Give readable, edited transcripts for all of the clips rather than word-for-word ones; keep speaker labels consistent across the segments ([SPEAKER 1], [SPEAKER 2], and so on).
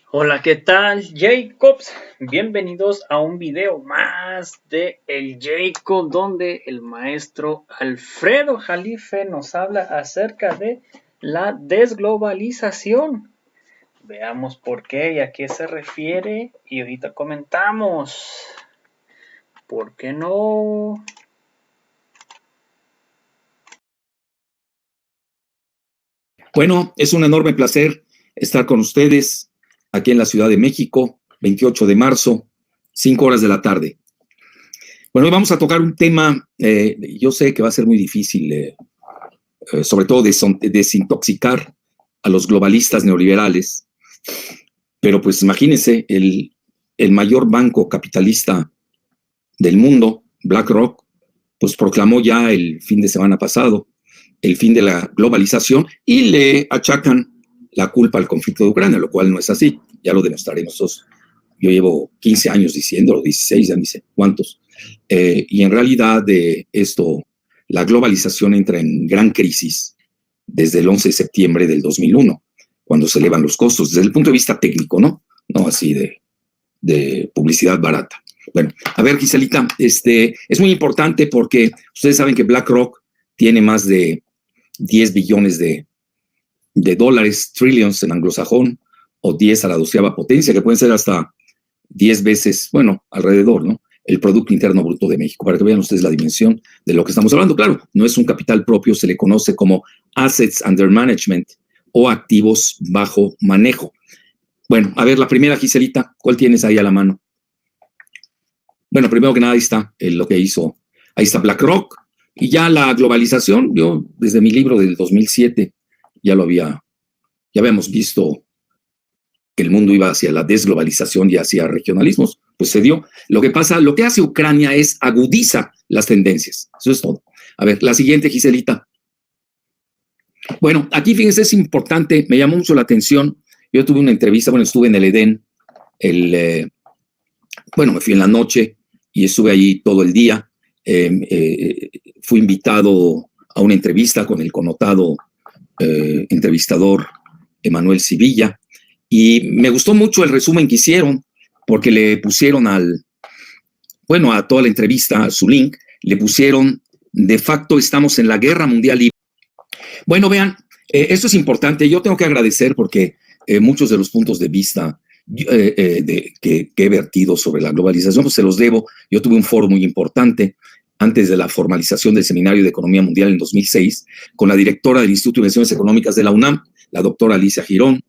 [SPEAKER 1] Hola, ¿qué tal, Jacobs? Bienvenidos a un video más de El Jacob, donde el maestro Alfredo Jalife nos habla acerca de la desglobalización. Veamos por qué y a qué se refiere y ahorita comentamos. ¿Por qué no?
[SPEAKER 2] Bueno, es un enorme placer estar con ustedes aquí en la Ciudad de México, 28 de marzo, 5 horas de la tarde. Bueno, hoy vamos a tocar un tema, yo sé que va a ser muy difícil, sobre todo desintoxicar a los globalistas neoliberales, pero pues imagínense, el mayor banco capitalista del mundo, BlackRock, pues proclamó ya el fin de semana pasado el fin de la globalización y le achacan la culpa al conflicto de Ucrania, lo cual no es así, ya lo demostraremos nosotros. Yo llevo 15 años diciéndolo, 16, ya ni sé cuántos, y en realidad esto, la globalización entra en gran crisis desde el 11 de septiembre del 2001, cuando se elevan los costos, desde el punto de vista técnico, ¿no? No así de publicidad barata. Bueno, a ver, Giselita, es muy importante porque ustedes saben que BlackRock tiene más de 10 billones de dólares, trillions en anglosajón, o 10 a la 12ª potencia, que pueden ser hasta 10 veces, bueno, alrededor, ¿no? El Producto Interno Bruto de México, para que vean ustedes la dimensión de lo que estamos hablando. Claro, no es un capital propio, se le conoce como Assets Under Management o activos bajo manejo. Bueno, a ver, la primera, Giselita, ¿cuál tienes ahí a la mano? Bueno, primero que nada, ahí está lo que hizo, ahí está BlackRock, y ya la globalización, yo desde mi libro del 2007 ya habíamos visto que el mundo iba hacia la desglobalización y hacia regionalismos, pues se dio. Lo que hace Ucrania es agudiza las tendencias, eso es todo. A ver, la siguiente, Giselita. Bueno, aquí fíjense, es importante, me llamó mucho la atención, yo tuve una entrevista, bueno, estuve en el Edén, me fui en la noche y estuve allí todo el día. Fui invitado a una entrevista con el connotado entrevistador Emanuel Sivilla, y me gustó mucho el resumen que hicieron, porque le pusieron a toda la entrevista, a su link, le pusieron: de facto estamos en la guerra mundial libre. Bueno, vean, esto es importante, yo tengo que agradecer porque muchos de los puntos de vista que he vertido sobre la globalización, pues se los debo. Yo tuve un foro muy importante antes de la formalización del Seminario de Economía Mundial en 2006, con la directora del Instituto de Investigaciones Económicas de la UNAM, la doctora Alicia Girón,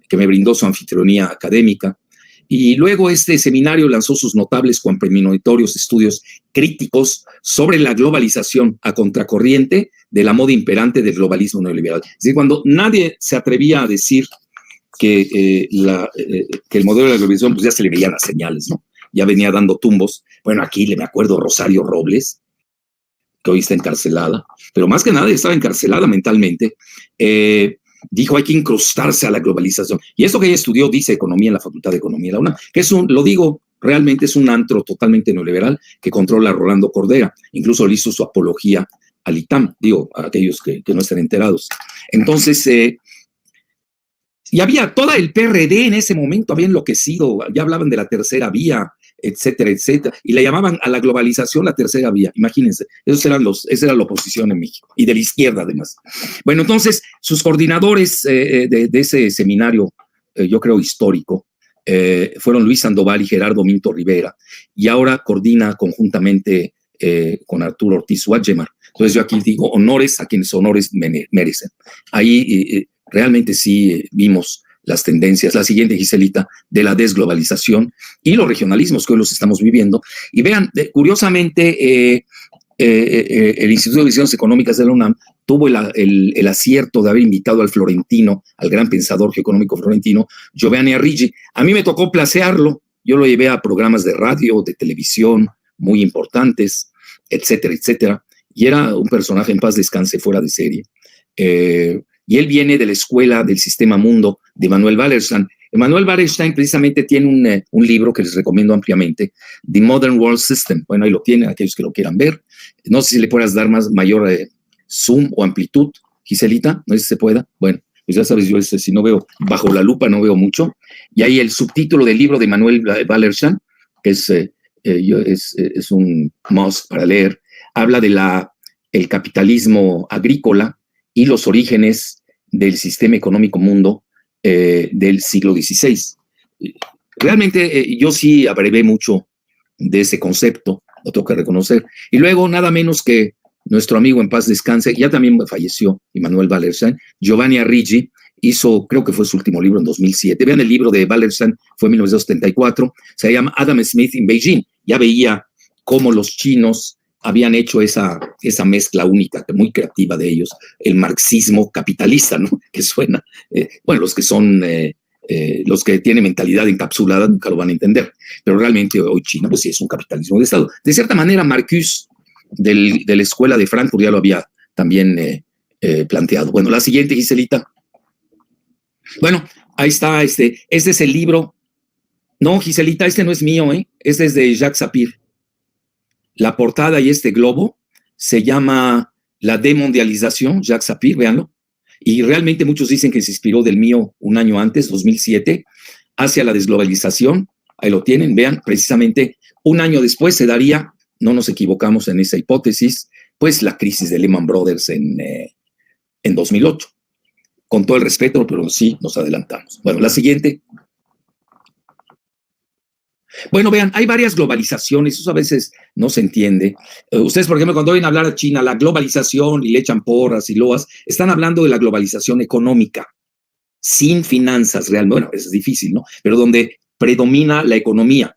[SPEAKER 2] que me brindó su anfitrionía académica. Y luego este seminario lanzó sus notables con premonitorios estudios críticos sobre la globalización a contracorriente de la moda imperante del globalismo neoliberal. Es decir, cuando nadie se atrevía a decir que el modelo de la globalización, pues ya se le veían las señales, ¿no? Ya venía dando tumbos. Bueno, aquí me acuerdo Rosario Robles, que hoy está encarcelada, pero más que nada estaba encarcelada mentalmente. Dijo: hay que incrustarse a la globalización. Y eso que ella estudió, dice economía en la Facultad de Economía de la UNAM, que lo digo, realmente es un antro totalmente neoliberal que controla a Rolando Cordera. Incluso le hizo su apología al ITAM, digo, a aquellos que no estén enterados. Entonces, y había toda el PRD en ese momento, había enloquecido, ya hablaban de la tercera vía, etcétera, etcétera, y le llamaban a la globalización la tercera vía. Imagínense, esa era la oposición en México, y de la izquierda además. Bueno, entonces, sus coordinadores de ese seminario, yo creo histórico, fueron Luis Sandoval y Gerardo Minto Rivera, y ahora coordina conjuntamente con Arturo Ortiz Guadgemar. Entonces yo aquí digo honores a quienes honores merecen. Ahí realmente sí vimos las tendencias, la siguiente, Giselita, de la desglobalización y los regionalismos que hoy los estamos viviendo. Y vean, curiosamente, el Instituto de Investigaciones Económicas de la UNAM tuvo el acierto de haber invitado al florentino, al gran pensador geoeconómico florentino, Giovanni Arrighi. A mí me tocó placearlo, yo lo llevé a programas de radio, de televisión, muy importantes, etcétera, etcétera, y era un personaje, en paz descanse, fuera de serie. Y él viene de la escuela del sistema mundo de Manuel Wallerstein. Manuel Wallerstein precisamente tiene un libro que les recomiendo ampliamente, The Modern World System. Bueno, ahí lo tienen, aquellos que lo quieran ver. No sé si le puedas dar mayor zoom o amplitud, Giselita, no sé si se pueda. Bueno, pues ya sabes, yo si no veo, bajo la lupa no veo mucho. Y ahí el subtítulo del libro de Manuel Wallerstein, que es un must para leer, habla de el capitalismo agrícola y los orígenes del sistema económico mundo del siglo XVI. Realmente yo sí abrevé mucho de ese concepto, lo tengo que reconocer. Y luego nada menos que nuestro amigo en paz descanse, ya también falleció, Immanuel Wallerstein, Giovanni Arrighi, hizo, creo que fue su último libro en 2007. Vean, el libro de Wallerstein fue en 1974, se llama Adam Smith in Beijing. Ya veía cómo los chinos habían hecho esa mezcla única, muy creativa de ellos, el marxismo capitalista, ¿no? Que suena, bueno, los que tienen mentalidad encapsulada nunca lo van a entender, pero realmente hoy China, pues sí, es un capitalismo de Estado. De cierta manera, Marcuse, de la escuela de Frankfurt, ya lo había también planteado. Bueno, la siguiente, Giselita. Bueno, ahí está, este es el libro. No, Giselita, este no es mío, este es de Jacques Sapir. La portada y este globo se llama La Demondialización, Jacques Sapir, véanlo. Y realmente muchos dicen que se inspiró del mío un año antes, 2007, hacia la desglobalización. Ahí lo tienen, vean, precisamente un año después se daría, no nos equivocamos en esa hipótesis, pues la crisis de Lehman Brothers en 2008. Con todo el respeto, pero sí nos adelantamos. Bueno, la siguiente. Bueno, vean, hay varias globalizaciones, eso a veces no se entiende. Ustedes, por ejemplo, cuando oyen hablar a China, la globalización, y le echan porras y loas, están hablando de la globalización económica, sin finanzas realmente. Bueno, eso es difícil, ¿no? Pero donde predomina la economía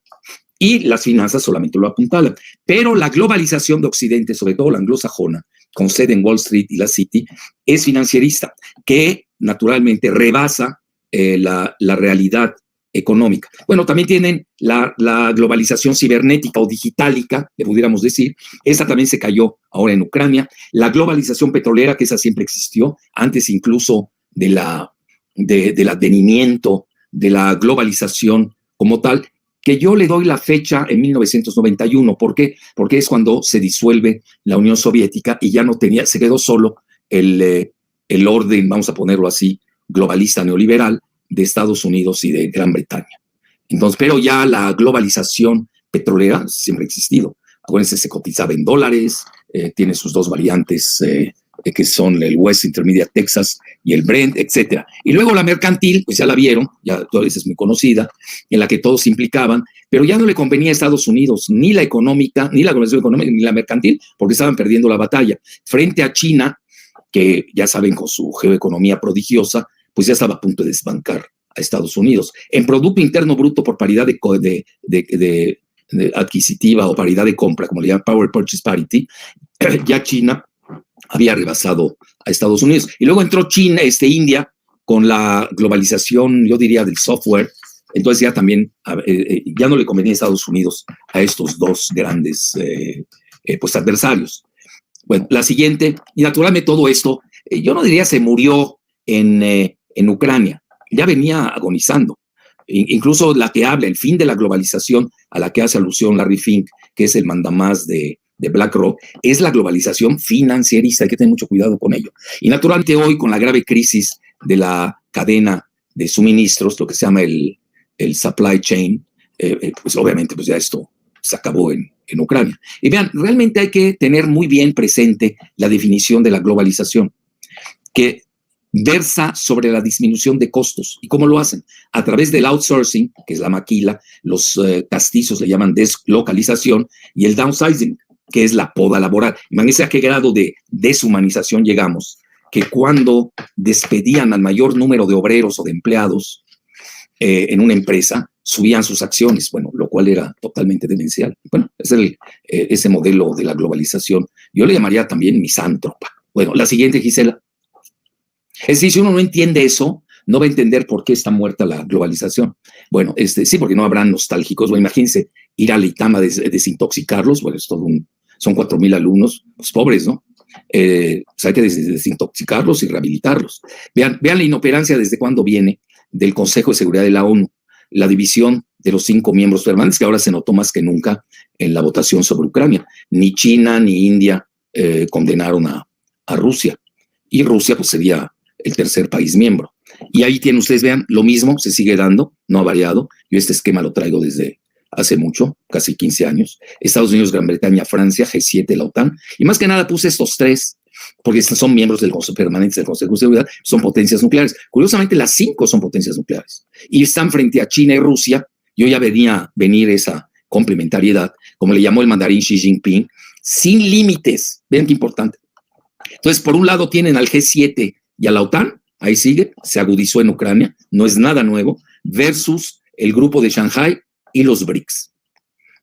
[SPEAKER 2] y las finanzas solamente lo apuntalan. Pero la globalización de Occidente, sobre todo la anglosajona, con sede en Wall Street y la City, es financierista, que naturalmente rebasa la realidad económica. Bueno, también tienen la globalización cibernética o digitálica, le pudiéramos decir. Esa también se cayó ahora en Ucrania. La globalización petrolera, que esa siempre existió, antes incluso del advenimiento de la globalización como tal, que yo le doy la fecha en 1991. ¿Por qué? Porque es cuando se disuelve la Unión Soviética y ya no tenía, se quedó solo el orden, vamos a ponerlo así, globalista neoliberal de Estados Unidos y de Gran Bretaña. Entonces, pero ya la globalización petrolera siempre ha existido. Acuérdense, se cotizaba en dólares, tiene sus dos variantes que son el West Intermediate Texas y el Brent, etcétera. Y luego la mercantil, pues ya la vieron, ya toda vez es muy conocida, en la que todos se implicaban, pero ya no le convenía a Estados Unidos ni la económica, ni la globalización económica, ni la mercantil, porque estaban perdiendo la batalla. Frente a China, que ya saben, con su geoeconomía prodigiosa, pues ya estaba a punto de desbancar a Estados Unidos. En Producto Interno Bruto por paridad de adquisitiva o paridad de compra, como le llaman Power Purchase Parity, ya China había rebasado a Estados Unidos. Y luego entró India con la globalización, yo diría, del software. Entonces ya también, ya no le convenía a Estados Unidos a estos dos grandes pues adversarios. Bueno, la siguiente, y naturalmente todo esto, yo no diría se murió en Ucrania, ya venía agonizando. Incluso la que habla, el fin de la globalización, a la que hace alusión Larry Fink, que es el mandamás de BlackRock, es la globalización financierista. Hay que tener mucho cuidado con ello. Y naturalmente hoy, con la grave crisis de la cadena de suministros, lo que se llama el supply chain, pues obviamente pues ya esto se acabó en Ucrania. Y vean, realmente hay que tener muy bien presente la definición de la globalización, que versa sobre la disminución de costos. ¿Y cómo lo hacen? A través del outsourcing, que es la maquila, los castizos le llaman deslocalización, y el downsizing, que es la poda laboral. Imagínense a qué grado de deshumanización llegamos, que cuando despedían al mayor número de obreros o de empleados en una empresa, subían sus acciones, bueno, lo cual era totalmente demencial. Bueno, es ese modelo de la globalización. Yo le llamaría también misántropa. Bueno, la siguiente, Gisela. Es decir, si uno no entiende eso, no va a entender por qué está muerta la globalización. Bueno, sí, porque no habrán nostálgicos. Bueno, imagínense ir al ITAM desintoxicarlos. Bueno, son 4,000 alumnos, pues pobres, ¿no? Pues hay que desintoxicarlos y rehabilitarlos. Vean la inoperancia desde cuándo viene del Consejo de Seguridad de la ONU, la división de los 5 miembros permanentes, que ahora se notó más que nunca en la votación sobre Ucrania. Ni China ni India condenaron a Rusia. Y Rusia, pues sería el tercer país miembro. Y ahí tienen ustedes, vean, lo mismo se sigue dando, no ha variado. Yo este esquema lo traigo desde hace mucho, casi 15 años. Estados Unidos, Gran Bretaña, Francia, G7, la OTAN. Y más que nada puse estos tres, porque son miembros del Consejo Permanente del Consejo de Seguridad, son potencias nucleares. Curiosamente, las 5 son potencias nucleares. Y están frente a China y Rusia. Yo ya veía venir esa complementariedad, como le llamó el mandarín Xi Jinping, sin límites. Vean qué importante. Entonces, por un lado tienen al G7 y a la OTAN, ahí sigue, se agudizó en Ucrania, no es nada nuevo, versus el grupo de Shanghái y los BRICS.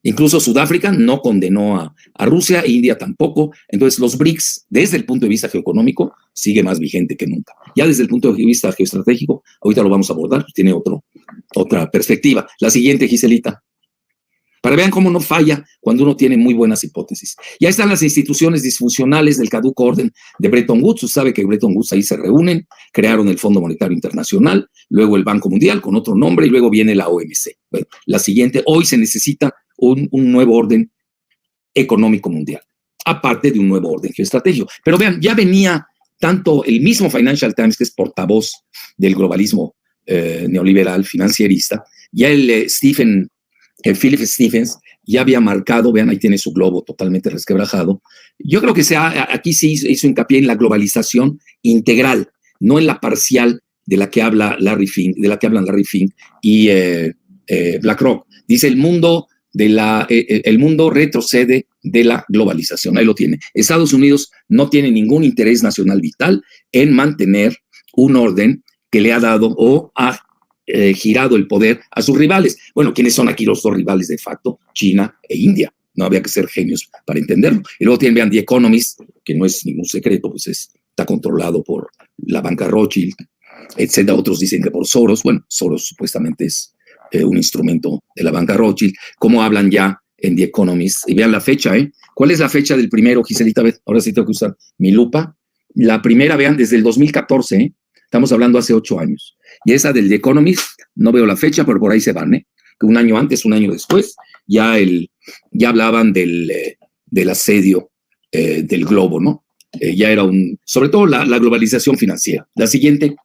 [SPEAKER 2] Incluso Sudáfrica no condenó a Rusia, India tampoco. Entonces, los BRICS, desde el punto de vista geoeconómico, sigue más vigente que nunca. Ya desde el punto de vista geoestratégico, ahorita lo vamos a abordar, tiene otra perspectiva. La siguiente, Giselita. Para que vean cómo no falla cuando uno tiene muy buenas hipótesis. Ya están las instituciones disfuncionales del caduco orden de Bretton Woods. Usted sabe que Bretton Woods ahí se reúnen, crearon el Fondo Monetario Internacional, luego el Banco Mundial con otro nombre y luego viene la OMC. Bueno, la siguiente, hoy se necesita un nuevo orden económico mundial, aparte de un nuevo orden geoestratégico. Pero vean, ya venía tanto el mismo Financial Times, que es portavoz del globalismo neoliberal financierista, ya el Philip Stephens ya había marcado, vean, ahí tiene su globo totalmente resquebrajado. Yo creo que aquí se hizo hincapié en la globalización integral, no en la parcial de la que hablan Larry Fink y BlackRock. Dice el mundo retrocede de la globalización. Ahí lo tiene. Estados Unidos no tiene ningún interés nacional vital en mantener un orden que le ha dado o ha girado el poder a sus rivales. Bueno, ¿quiénes son aquí los dos rivales de facto? China e India. No había que ser genios para entenderlo. Y luego tienen, vean, The Economist, que no es ningún secreto, pues está controlado por la banca Rothschild, etcétera. Otros dicen que por Soros. Bueno, Soros supuestamente es un instrumento de la banca Rothschild. ¿Cómo hablan ya en The Economist? Y vean la fecha, ¿eh? ¿Cuál es la fecha del primero, Giselita? Ahora sí tengo que usar mi lupa. La primera, vean, desde el 2014, ¿eh? Estamos hablando hace 8 años. Y esa del The Economist, no veo la fecha, pero por ahí se van, ¿eh? Que un año antes, un año después, ya hablaban del asedio del globo, ¿no? Ya era sobre todo la globalización financiera. La siguiente.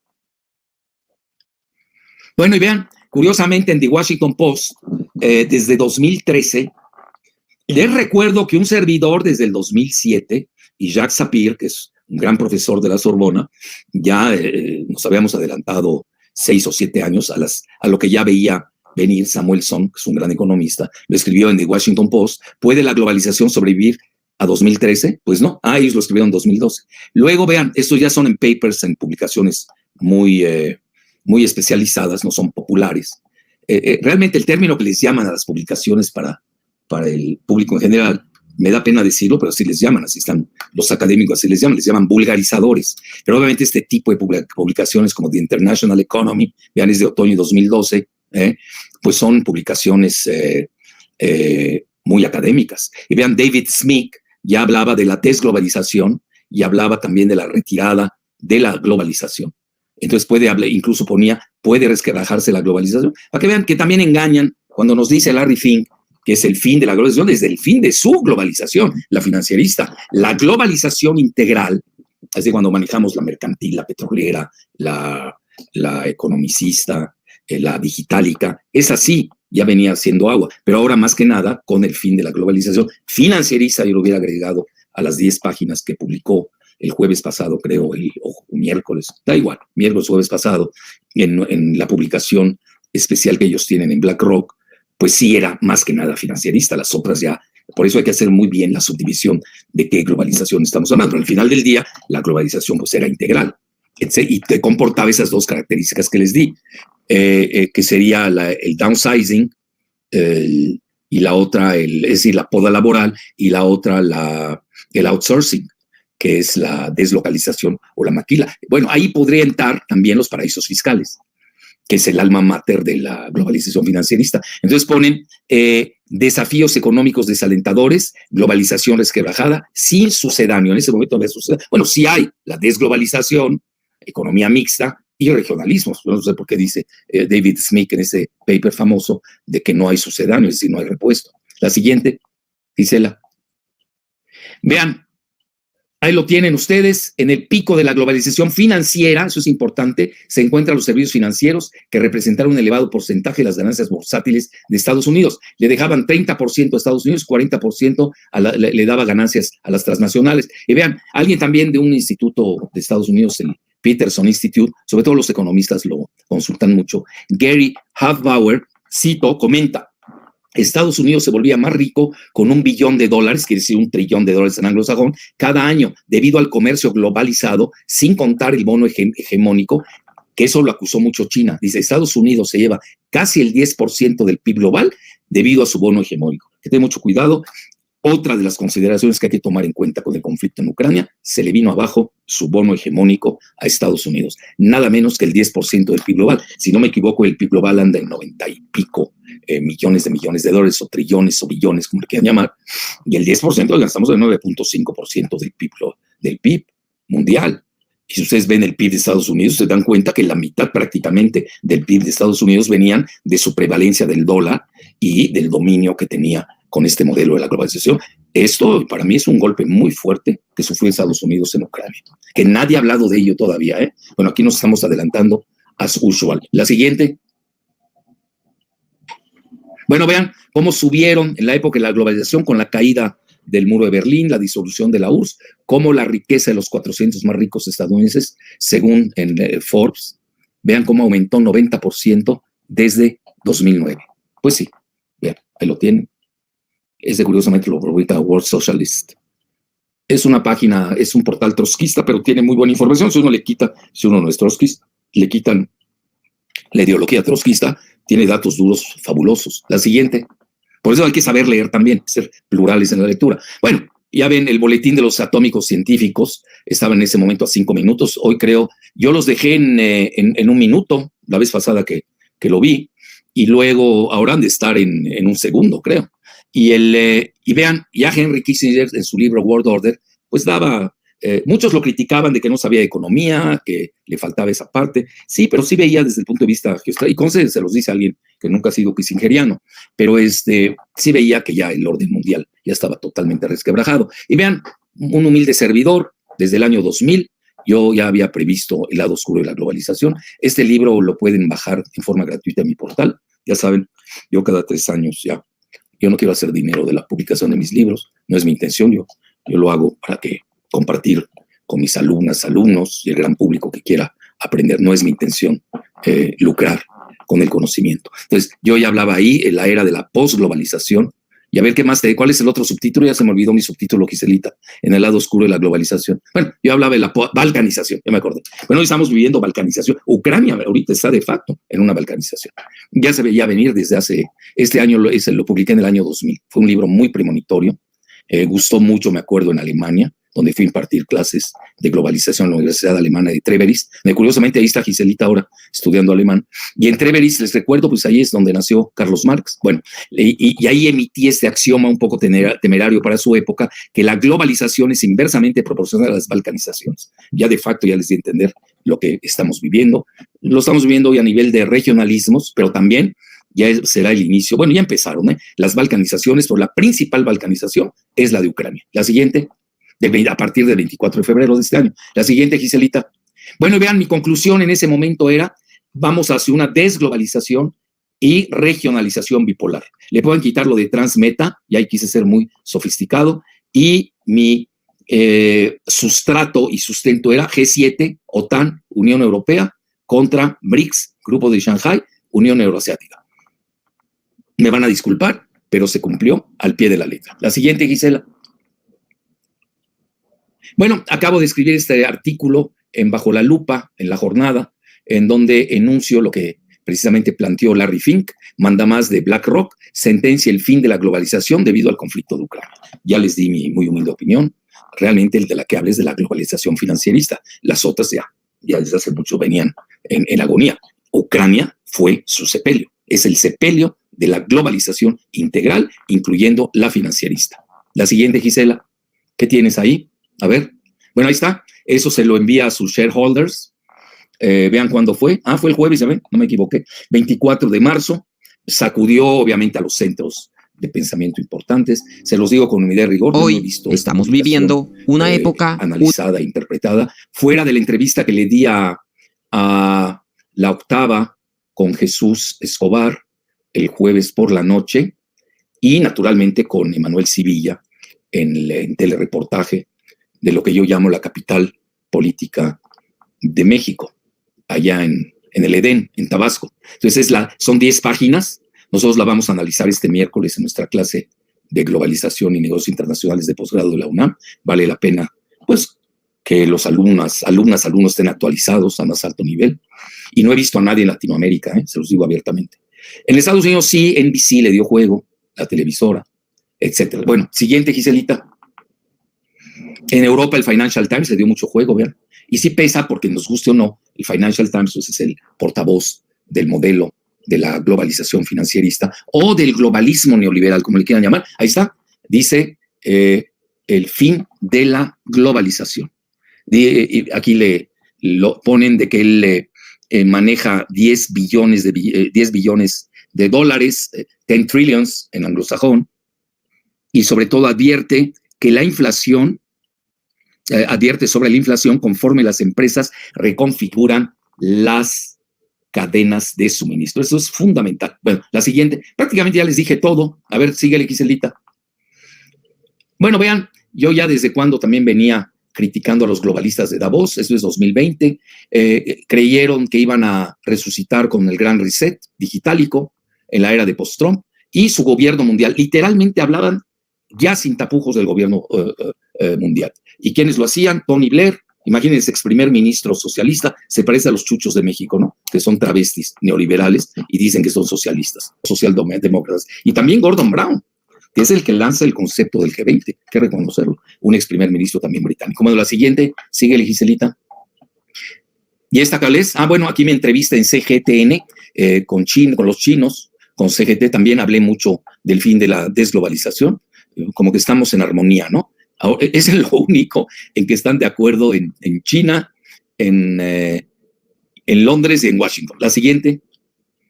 [SPEAKER 2] Bueno, y vean, curiosamente en The Washington Post, desde 2013, les recuerdo que un servidor desde el 2007, y Jacques Sapir, que es un gran profesor de la Sorbona, ya nos habíamos adelantado 6 o 7 años a lo que ya veía venir Samuelson, que es un gran economista, lo escribió en The Washington Post. ¿Puede la globalización sobrevivir a 2013? Pues no, ellos lo escribieron en 2012. Luego, vean, estos ya son en papers, en publicaciones muy especializadas, no son populares. Realmente el término que les llaman a las publicaciones para el público en general, me da pena decirlo, pero así les llaman, así están los académicos, así les llaman vulgarizadores. Pero obviamente este tipo de publicaciones como The International Economy, vean, es de otoño de 2012, pues son publicaciones muy académicas. Y vean, David Smith ya hablaba de la desglobalización y hablaba también de la retirada de la globalización. Entonces incluso puede resquebrajarse la globalización, para que vean que también engañan cuando nos dice Larry Fink que es el fin de la globalización, desde el fin de su globalización, la financierista. La globalización integral, es de cuando manejamos la mercantil, la petrolera, la economicista, la digitálica, es así, ya venía haciendo agua, pero ahora más que nada con el fin de la globalización financierista, yo lo hubiera agregado a las 10 páginas que publicó el jueves pasado, creo, o miércoles, da igual, miércoles, jueves pasado, en la publicación especial que ellos tienen en BlackRock, pues sí era más que nada financierista, las otras ya, por eso hay que hacer muy bien la subdivisión de qué globalización estamos hablando. Pero al final del día, la globalización pues era integral, y te comportaba esas dos características que les di, que sería el downsizing, y la otra, es decir, la poda laboral, y la otra, el outsourcing, que es la deslocalización o la maquila. Bueno, ahí podría entrar también los paraísos fiscales, que es el alma mater de la globalización financierista. Entonces ponen desafíos económicos desalentadores, globalización resquebrajada, sin sucedáneo. En ese momento no hay sucedáneo. Bueno, sí hay la desglobalización, economía mixta y regionalismos. No sé por qué dice David Smith en ese paper famoso de que no hay sucedáneo, es decir, no hay repuesto. La siguiente, Gisela. Vean, Ahí lo tienen ustedes, en el pico de la globalización financiera, eso es importante, se encuentran los servicios financieros que representaron un elevado porcentaje de las ganancias bursátiles de Estados Unidos. Le dejaban 30% a Estados Unidos, 40% le daba ganancias a las transnacionales. Y vean, alguien también de un instituto de Estados Unidos, el Peterson Institute, sobre todo los economistas lo consultan mucho, Gary Hufbauer, cito, comenta: Estados Unidos se volvía más rico con $1 billón, quiere decir $1 trillón en anglosajón, cada año, debido al comercio globalizado, sin contar el bono hegemónico, que eso lo acusó mucho China. Dice, Estados Unidos se lleva casi el 10% del PIB global debido a su bono hegemónico. Que tenga mucho cuidado. Otra de las consideraciones que hay que tomar en cuenta con el conflicto en Ucrania, se le vino abajo su bono hegemónico a Estados Unidos. Nada menos que el 10% del PIB global. Si no me equivoco, el PIB global anda en 90 y pico millones de dólares, o trillones, o billones, como le quieran llamar. Y el 10%, gastamos el 9.5% del PIB mundial. Y si ustedes ven el PIB de Estados Unidos, se dan cuenta que la mitad prácticamente del PIB de Estados Unidos venían de su prevalencia del dólar y del dominio que tenía con este modelo de la globalización. Esto para mí es un golpe muy fuerte que sufrió Estados Unidos en Ucrania, que nadie ha hablado de ello todavía, ¿eh? Bueno, aquí nos estamos adelantando as usual. La siguiente. Bueno, vean cómo subieron en la época de la globalización con la caída del muro de Berlín, la disolución de la URSS, cómo la riqueza de los 400 más ricos estadounidenses, según en Forbes, vean cómo aumentó 90% desde 2009. Pues sí, vean, ahí lo tienen. Ese curiosamente lo publica World Socialist. Es una página, es un portal trotskista, pero tiene muy buena información. Si uno no es trotskista, le quitan la ideología trotskista, tiene datos duros fabulosos. La siguiente. Por eso hay que saber leer también, ser plurales en la lectura. Bueno, ya ven, el boletín de los atómicos científicos estaba en ese momento a 5 minutos. Hoy creo, yo los dejé en 1 minuto, la vez pasada que lo vi, y luego ahora han de estar en 1 segundo, creo. Y vean, ya Henry Kissinger en su libro World Order, pues daba, muchos lo criticaban de que no sabía de economía, que le faltaba esa parte. Sí, pero sí veía desde el punto de vista geoestratégico, y se los dice alguien que nunca ha sido kissingeriano, pero sí veía que ya el orden mundial ya estaba totalmente resquebrajado. Y vean, un humilde servidor, desde el año 2000, yo ya había previsto el lado oscuro de la globalización. Este libro lo pueden bajar en forma gratuita en mi portal. Ya saben, yo cada 3 años ya. Yo no quiero hacer dinero de la publicación de mis libros, no es mi intención, yo lo hago para compartir con mis alumnas, alumnos y el gran público que quiera aprender. No es mi intención lucrar con el conocimiento. Entonces, yo ya hablaba ahí en la era de la posglobalización. Y a ver qué más, ¿cuál es el otro subtítulo? Ya se me olvidó mi subtítulo, Giselita, en el lado oscuro de la globalización. Bueno, yo hablaba de la balcanización, ya me acordé. Bueno, hoy estamos viviendo balcanización. Ucrania ahorita está de facto en una balcanización. Ya se veía venir desde este año, lo publiqué en el año 2000. Fue un libro muy premonitorio. Gustó mucho, me acuerdo, en Alemania, donde fui a impartir clases de globalización en la Universidad Alemana de Treveris. Curiosamente, ahí está Giselita ahora estudiando alemán. Y en Treveris, les recuerdo, pues ahí es donde nació Carlos Marx. Bueno, y ahí emití este axioma un poco temerario para su época, que la globalización es inversamente proporcional a las balcanizaciones. Ya de facto ya les di a entender lo que estamos viviendo. Lo estamos viviendo hoy a nivel de regionalismos, pero también ya será el inicio. Bueno, ya empezaron las balcanizaciones, pero la principal balcanización es la de Ucrania. La siguiente, a partir del 24 de febrero de este año. La siguiente, Giselita. Bueno, vean, mi conclusión en ese momento era, vamos hacia una desglobalización y regionalización bipolar. Le pueden quitar lo de transmeta, y ahí quise ser muy sofisticado, y mi sustrato y sustento era G7, OTAN, Unión Europea, contra BRICS, Grupo de Shanghai, Unión Euroasiática. Me van a disculpar, pero se cumplió al pie de la letra. La siguiente, Gisela. Bueno, acabo de escribir este artículo en Bajo la Lupa, en La Jornada, en donde enuncio lo que precisamente planteó Larry Fink, mandamás de BlackRock, sentencia el fin de la globalización debido al conflicto de Ucrania. Ya les di mi muy humilde opinión. Realmente el de la que hablé es de la globalización financierista. Las otras ya desde hace mucho venían en agonía. Ucrania fue su sepelio. Es el sepelio de la globalización integral, incluyendo la financierista. La siguiente, Gisela. ¿Qué tienes ahí? A ver, bueno, ahí está. Eso se lo envía a sus shareholders. Vean cuándo fue. Fue el jueves, ya ven, no me equivoqué. 24 de marzo. Sacudió, obviamente, a los centros de pensamiento importantes. Se los digo con unidad y rigor.
[SPEAKER 3] Hoy
[SPEAKER 2] no he visto
[SPEAKER 3] estamos viviendo una época
[SPEAKER 2] analizada e interpretada, fuera de la entrevista que le di a La Octava con Jesús Escobar el jueves por la noche, y naturalmente con Emanuel Sivilla en telereportaje de lo que yo llamo la capital política de México, allá en el Edén, en Tabasco. Entonces son 10 páginas. Nosotros la vamos a analizar este miércoles en nuestra clase de globalización y negocios internacionales de posgrado de la UNAM. Vale la pena, pues, que los alumnos estén actualizados a más alto nivel. Y no he visto a nadie en Latinoamérica, se los digo abiertamente. En Estados Unidos sí, NBC le dio juego, la televisora, etcétera. Bueno, siguiente, Giselita. En Europa el Financial Times le dio mucho juego, vean. Y sí pesa, porque nos guste o no, el Financial Times pues, es el portavoz del modelo de la globalización financierista o del globalismo neoliberal, como le quieran llamar. Ahí está, dice el fin de la globalización. Aquí lo ponen de que él maneja 10 billones de dólares, 10 trillions en anglosajón, y sobre todo advierte que la inflación, advierte sobre la inflación conforme las empresas reconfiguran las cadenas de suministro. Eso es fundamental. Bueno, la siguiente, prácticamente ya les dije todo. A ver, síguele, Giselita. Bueno, vean, yo ya desde cuando también venía criticando a los globalistas de Davos, eso es 2020, creyeron que iban a resucitar con el gran reset digitálico en la era de post-Trump, y su gobierno mundial, literalmente hablaban ya sin tapujos del gobierno mundial. ¿Y quiénes lo hacían? Tony Blair, imagínense, ex primer ministro socialista, se parece a los chuchos de México, ¿no? Que son travestis neoliberales y dicen que son socialistas, socialdemócratas. Y también Gordon Brown, que es el que lanza el concepto del G20, hay que reconocerlo, un ex primer ministro también británico. Bueno, la siguiente, sigue, Giselita. ¿Y esta cuál es? Bueno, aquí me entrevista en CGTN con los chinos, con CGT también hablé mucho del fin de la desglobalización, como que estamos en armonía, ¿no? Ahora, es lo único en que están de acuerdo en China, en Londres y en Washington. La siguiente,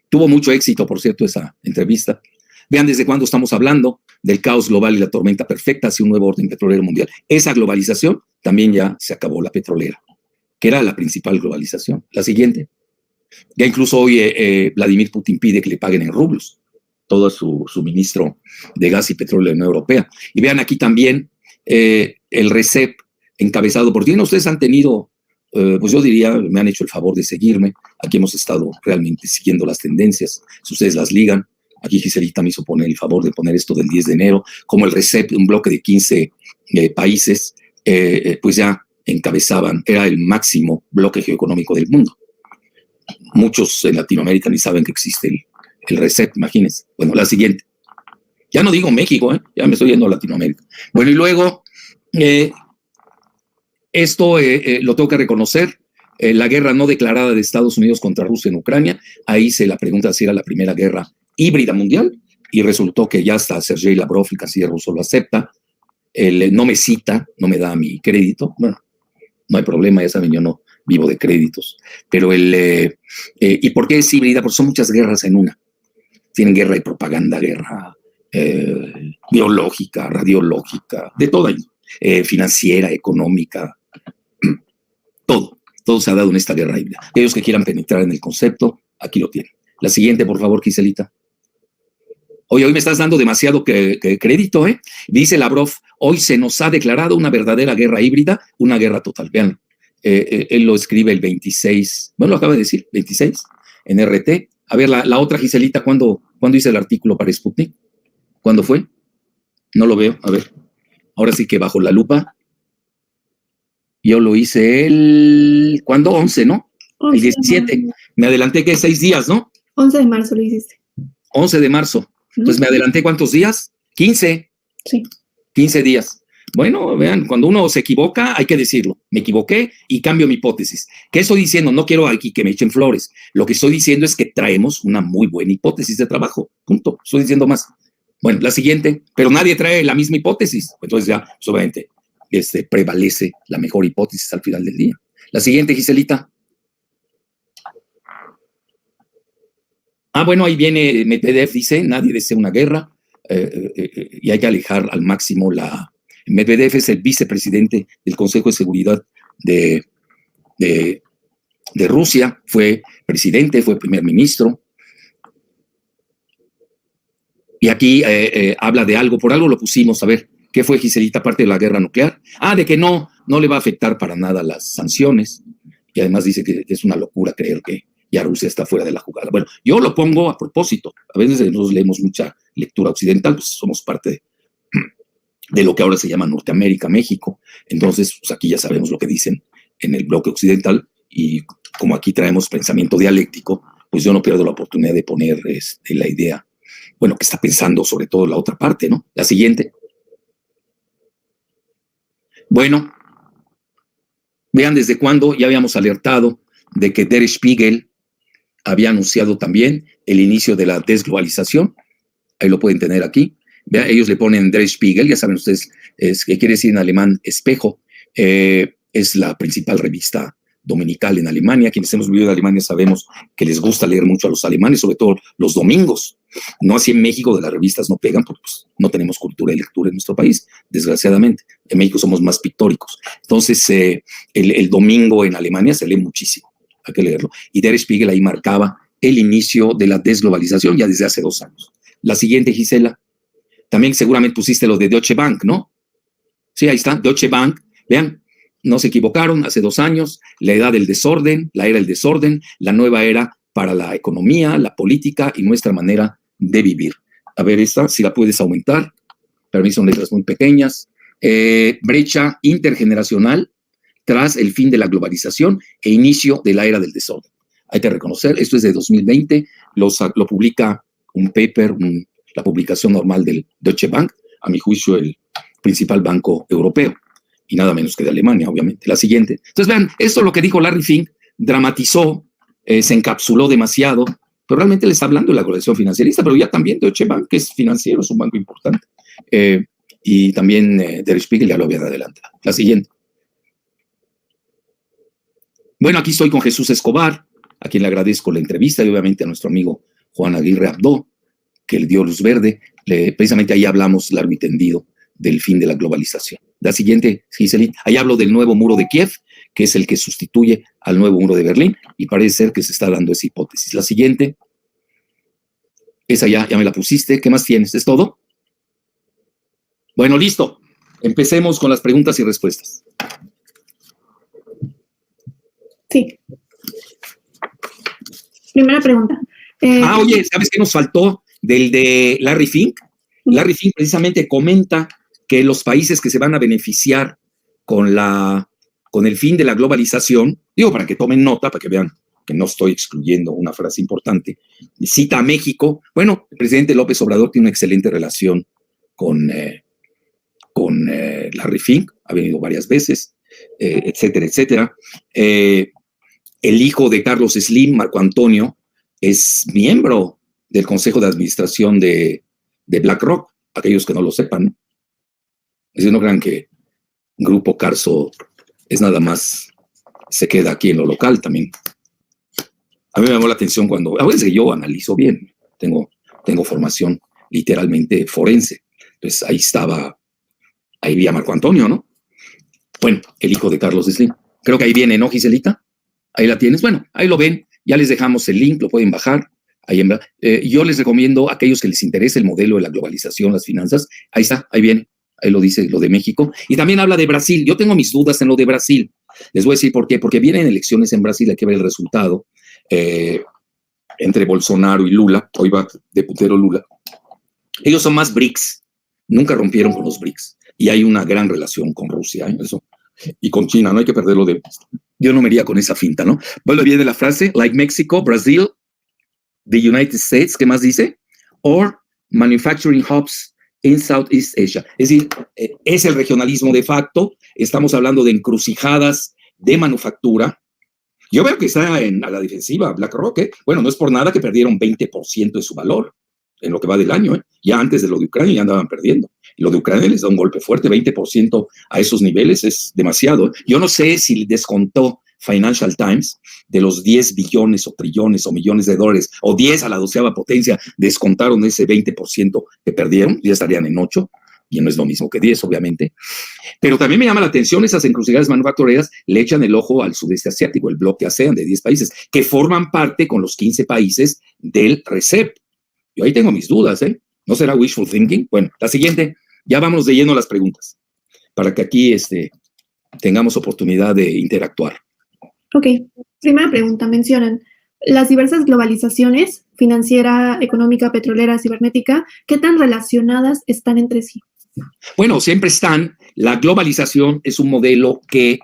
[SPEAKER 2] tuvo mucho éxito, por cierto, esa entrevista. Vean desde cuándo estamos hablando del caos global y la tormenta perfecta hacia un nuevo orden petrolero mundial. Esa globalización también ya se acabó, la petrolera, que era la principal globalización. La siguiente, ya incluso hoy Vladimir Putin pide que le paguen en rublos todo su suministro de gas y petróleo de la Unión Europea. Y vean aquí también el RCEP encabezado por China. Ustedes han tenido, pues yo diría, me han hecho el favor de seguirme. Aquí hemos estado realmente siguiendo las tendencias, si ustedes las ligan. Aquí Giselita me hizo poner el favor de poner esto del 10 de enero, como el RCEP, un bloque de 15 países, pues ya encabezaban, era el máximo bloque geoeconómico del mundo. Muchos en Latinoamérica ni saben que existe el RCEP, imagínense. Bueno, la siguiente. Ya no digo México, ya me estoy yendo a Latinoamérica. Bueno, y luego, esto lo tengo que reconocer, la guerra no declarada de Estados Unidos contra Rusia en Ucrania, ahí se la pregunta si era la primera guerra híbrida mundial, y resultó que ya hasta Sergei Lavrov, el canciller ruso, lo acepta. Él no me cita, no me da mi crédito. Bueno, no hay problema, ya saben, yo no vivo de créditos. Pero ¿y por qué es híbrida? Porque son muchas guerras en una. Tienen guerra de propaganda, guerra biológica, radiológica, de todo, financiera, económica, todo se ha dado en esta guerra híbrida. Aquellos que quieran penetrar en el concepto, aquí lo tienen. La siguiente, por favor, Giselita. Oye, hoy me estás dando demasiado crédito, ¿eh? Dice Lavrov, hoy se nos ha declarado una verdadera guerra híbrida, una guerra total. Vean, él lo escribe el 26, bueno, lo acaba de decir, 26, en RT. A ver, la otra, Giselita, ¿cuándo hice el artículo para Sputnik? ¿Cuándo fue? No lo veo, a ver. Ahora sí que bajo la lupa. Yo lo hice ¿cuándo? 11, ¿no? 11, el 17. Me adelanté que 6 días, ¿no?
[SPEAKER 4] 11 de marzo lo hiciste.
[SPEAKER 2] 11 de marzo. Entonces, ¿me adelanté cuántos días? 15.
[SPEAKER 4] Sí.
[SPEAKER 2] 15 días. Bueno, vean, cuando uno se equivoca, hay que decirlo. Me equivoqué y cambio mi hipótesis. ¿Qué estoy diciendo? No quiero aquí que me echen flores. Lo que estoy diciendo es que traemos una muy buena hipótesis de trabajo. Punto. Estoy diciendo más. Bueno, la siguiente. Pero nadie trae la misma hipótesis. Entonces ya, pues, obviamente, prevalece la mejor hipótesis al final del día. La siguiente, Giselita. Bueno, ahí viene Medvedev, dice, nadie desea una guerra. y hay que alejar al máximo Medvedev es el vicepresidente del Consejo de Seguridad de Rusia, fue presidente, fue primer ministro. Y aquí habla de algo, por algo lo pusimos, a ver, ¿qué fue, Giselita, aparte de la guerra nuclear? De que no le va a afectar para nada las sanciones, y además dice que es una locura creer que ya Rusia está fuera de la jugada. Bueno, yo lo pongo a propósito, a veces nosotros leemos mucha lectura occidental, pues somos parte de lo que ahora se llama Norteamérica, México, entonces pues aquí ya sabemos lo que dicen en el bloque occidental, y como aquí traemos pensamiento dialéctico, pues yo no pierdo la oportunidad de poner la idea, bueno, que está pensando sobre todo la otra parte, ¿no? La siguiente. Bueno, vean desde cuándo ya habíamos alertado de que Der Spiegel había anunciado también el inicio de la desglobalización. Ahí lo pueden tener aquí. Vean, ellos le ponen Der Spiegel, ya saben ustedes qué quiere decir en alemán espejo. Es la principal revista dominical en Alemania. Quienes hemos vivido en Alemania sabemos que les gusta leer mucho a los alemanes, sobre todo los domingos. No así en México, de las revistas no pegan, porque pues, no tenemos cultura de lectura en nuestro país, desgraciadamente. En México somos más pictóricos. Entonces, el domingo en Alemania se lee muchísimo, hay que leerlo. Y Der Spiegel ahí marcaba el inicio de la desglobalización ya desde hace 2 años. La siguiente, Gisela, también seguramente pusiste lo de Deutsche Bank, ¿no? Sí, ahí está, Deutsche Bank. Vean, no se equivocaron, hace 2 años, la edad del desorden, la era del desorden, la nueva era para la economía, la política y nuestra manera de vivir. A ver esta, si la puedes aumentar. Para mí son letras muy pequeñas. Brecha intergeneracional tras el fin de la globalización e inicio de la era del desorden. Hay que reconocer, esto es de 2020, lo publica un paper, la publicación normal del Deutsche Bank, a mi juicio el principal banco europeo, y nada menos que de Alemania, obviamente. La siguiente. Entonces vean, esto es lo que dijo Larry Fink, dramatizó, se encapsuló demasiado, pero realmente le está hablando de la globalización financierista, pero ya también Deutsche Bank, que es financiero, es un banco importante. Y también Der Spiegel ya lo había adelantado. La siguiente. Bueno, aquí estoy con Jesús Escobar, a quien le agradezco la entrevista, y obviamente a nuestro amigo Juan Aguirre Abdo, que le dio luz verde. Precisamente ahí hablamos largo y tendido del fin de la globalización. La siguiente, Giselín, ahí hablo del nuevo muro de Kiev, que es el que sustituye al nuevo muro de Berlín, y parece ser que se está dando esa hipótesis. La siguiente, esa ya me la pusiste. ¿Qué más tienes? ¿Es todo? Bueno, listo. Empecemos con las preguntas y respuestas.
[SPEAKER 4] Sí. Primera pregunta.
[SPEAKER 2] Oye, ¿sabes qué nos faltó del de Larry Fink? Larry Fink precisamente comenta que los países que se van a beneficiar con el fin de la globalización, digo para que tomen nota, para que vean que no estoy excluyendo una frase importante, cita a México. Bueno, el presidente López Obrador tiene una excelente relación con Larry Fink, ha venido varias veces, etcétera, etcétera. El hijo de Carlos Slim, Marco Antonio, es miembro del Consejo de Administración de BlackRock, aquellos que no lo sepan, ¿no? Es decir, no crean que Grupo Carso es nada más, se queda aquí en lo local también. A mí me llamó la atención cuando, a veces yo analizo bien, tengo formación literalmente forense, entonces ahí vi a Marco Antonio, ¿no? Bueno, el hijo de Carlos Slim. Creo que ahí viene, ¿no, Giselita? Ahí la tienes. Bueno, ahí lo ven, ya les dejamos el link, lo pueden bajar. Yo les recomiendo a aquellos que les interese el modelo de la globalización, las finanzas, ahí está, ahí viene, ahí lo dice, lo de México, y también habla de Brasil. Yo tengo mis dudas en lo de Brasil, les voy a decir por qué, porque vienen elecciones en Brasil, hay que ver el resultado, entre Bolsonaro y Lula, hoy va de puntero Lula. Ellos son más BRICS, nunca rompieron con los BRICS, y hay una gran relación con Rusia, eso, y con China, no hay que perderlo de vista. Yo no me iría con esa finta, ¿no? Bueno, viene la frase, like Mexico, Brazil, the United States, ¿qué más dice? Or manufacturing hubs in Southeast Asia. Es decir, es el regionalismo de facto, estamos hablando de encrucijadas de manufactura. Yo veo que está a la defensiva BlackRock, ¿eh? Bueno, no es por nada que perdieron 20% de su valor en lo que va del año, ¿eh? Ya antes de lo de Ucrania ya andaban perdiendo. Y lo de Ucrania les da un golpe fuerte, 20% a esos niveles es demasiado, ¿eh? Yo no sé si descontó Financial Times, de los 10 billones o trillones o millones de dólares, o 10 a la 12ª potencia, descontaron ese 20% que perdieron, ya estarían en 8, y no es lo mismo que 10, obviamente. Pero también me llama la atención esas encrucijadas manufactureras le echan el ojo al sudeste asiático, el bloque ASEAN de 10 países, que forman parte con los 15 países del RCEP. Yo ahí tengo mis dudas, ¿eh? ¿No será wishful thinking? Bueno, la siguiente, ya vámonos de lleno a las preguntas, para que aquí tengamos oportunidad de interactuar.
[SPEAKER 4] Ok, primera pregunta, mencionan las diversas globalizaciones, financiera, económica, petrolera, cibernética, ¿qué tan relacionadas están entre sí?
[SPEAKER 2] Bueno, siempre están. La globalización es un modelo que,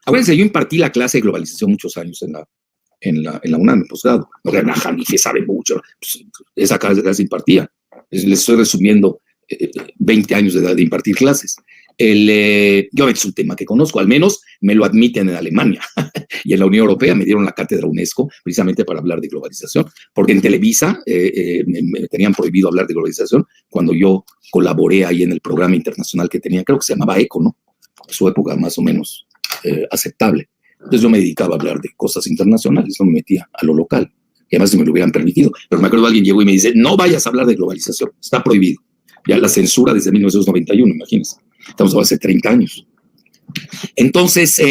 [SPEAKER 2] acuérdense, yo impartí la clase de globalización muchos años en la UNAM, en posgrado. No crean, Jalife sabe mucho. Pues, esa clase impartía. Les estoy resumiendo 20 años de impartir clases. Yo es un tema que conozco, al menos me lo admiten en Alemania y en la Unión Europea me dieron la cátedra UNESCO precisamente para hablar de globalización, porque en Televisa me tenían prohibido hablar de globalización cuando yo colaboré ahí en el programa internacional que tenía, creo que se llamaba ECO, ¿no? Su época más o menos aceptable. Entonces yo me dedicaba a hablar de cosas internacionales, no me metía a lo local, y además si me lo hubieran permitido. Pero me acuerdo alguien llegó y me dice, no vayas a hablar de globalización, está prohibido. Ya la censura desde 1991, imagínense. Estamos hace 30 años. Entonces,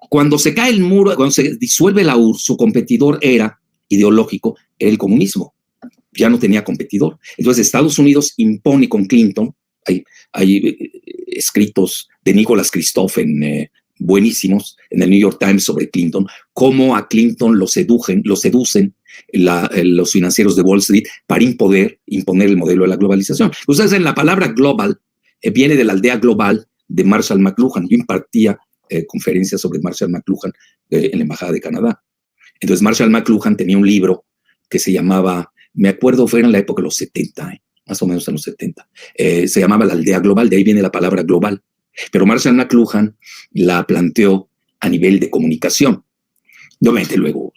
[SPEAKER 2] cuando se cae el muro, cuando se disuelve la URSS, su competidor ideológico, era el comunismo. Ya no tenía competidor. Entonces, Estados Unidos impone con Clinton, hay escritos de Nicholas Christophen buenísimos en el New York Times sobre Clinton, cómo a Clinton lo seducen los financieros de Wall Street para imponer el modelo de la globalización. Ustedes saben, la palabra global viene de la aldea global de Marshall McLuhan. Yo impartía conferencias sobre Marshall McLuhan en la Embajada de Canadá. Entonces Marshall McLuhan tenía un libro que se llamaba, me acuerdo, fue en la época de los 70, más o menos en los 70, se llamaba La aldea global, de ahí viene la palabra global. Pero Marshall McLuhan la planteó a nivel de comunicación. Obviamente luego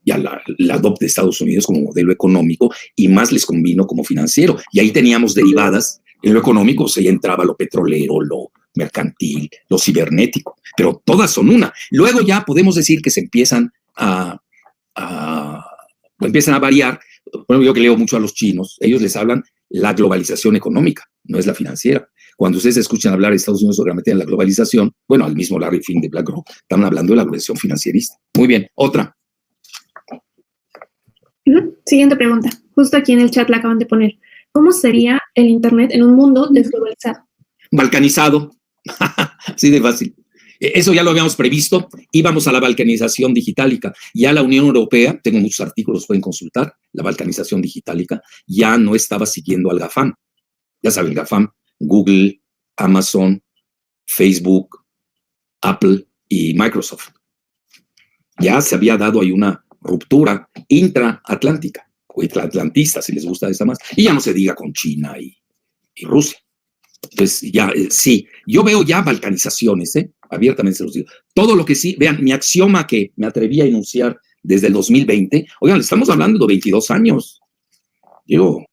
[SPEAKER 2] ya la adopta Estados Unidos como modelo económico y más les convino como financiero. Y ahí teníamos derivadas. En lo económico se entraba lo petrolero, lo mercantil, lo cibernético, pero todas son una. Luego ya podemos decir que se empiezan a variar. Bueno, yo que leo mucho a los chinos, ellos les hablan la globalización económica, no es la financiera. Cuando ustedes escuchan hablar de Estados Unidos sobre la globalización, bueno, al mismo Larry Fink de BlackRock, están hablando de la globalización financierista. Muy bien, otra.
[SPEAKER 4] Siguiente pregunta. Justo aquí en el chat la acaban de poner. ¿Cómo sería el Internet en un mundo desglobalizado?
[SPEAKER 2] Balcanizado. Así de fácil. Eso ya lo habíamos previsto. Íbamos a la balcanización digitálica. Ya la Unión Europea, tengo muchos artículos, pueden consultar, la balcanización digitálica, ya no estaba siguiendo al GAFAM. Ya saben, el GAFAM, Google, Amazon, Facebook, Apple y Microsoft. Ya se había dado ahí una ruptura intraatlántica, o intraatlantista, si les gusta esa más, y ya no se diga con China y Rusia. Entonces, ya, sí, yo veo ya balcanizaciones, abiertamente se los digo. Todo lo que sí, vean, mi axioma que me atreví a enunciar desde el 2020, oigan, estamos hablando de 22 años. Digo,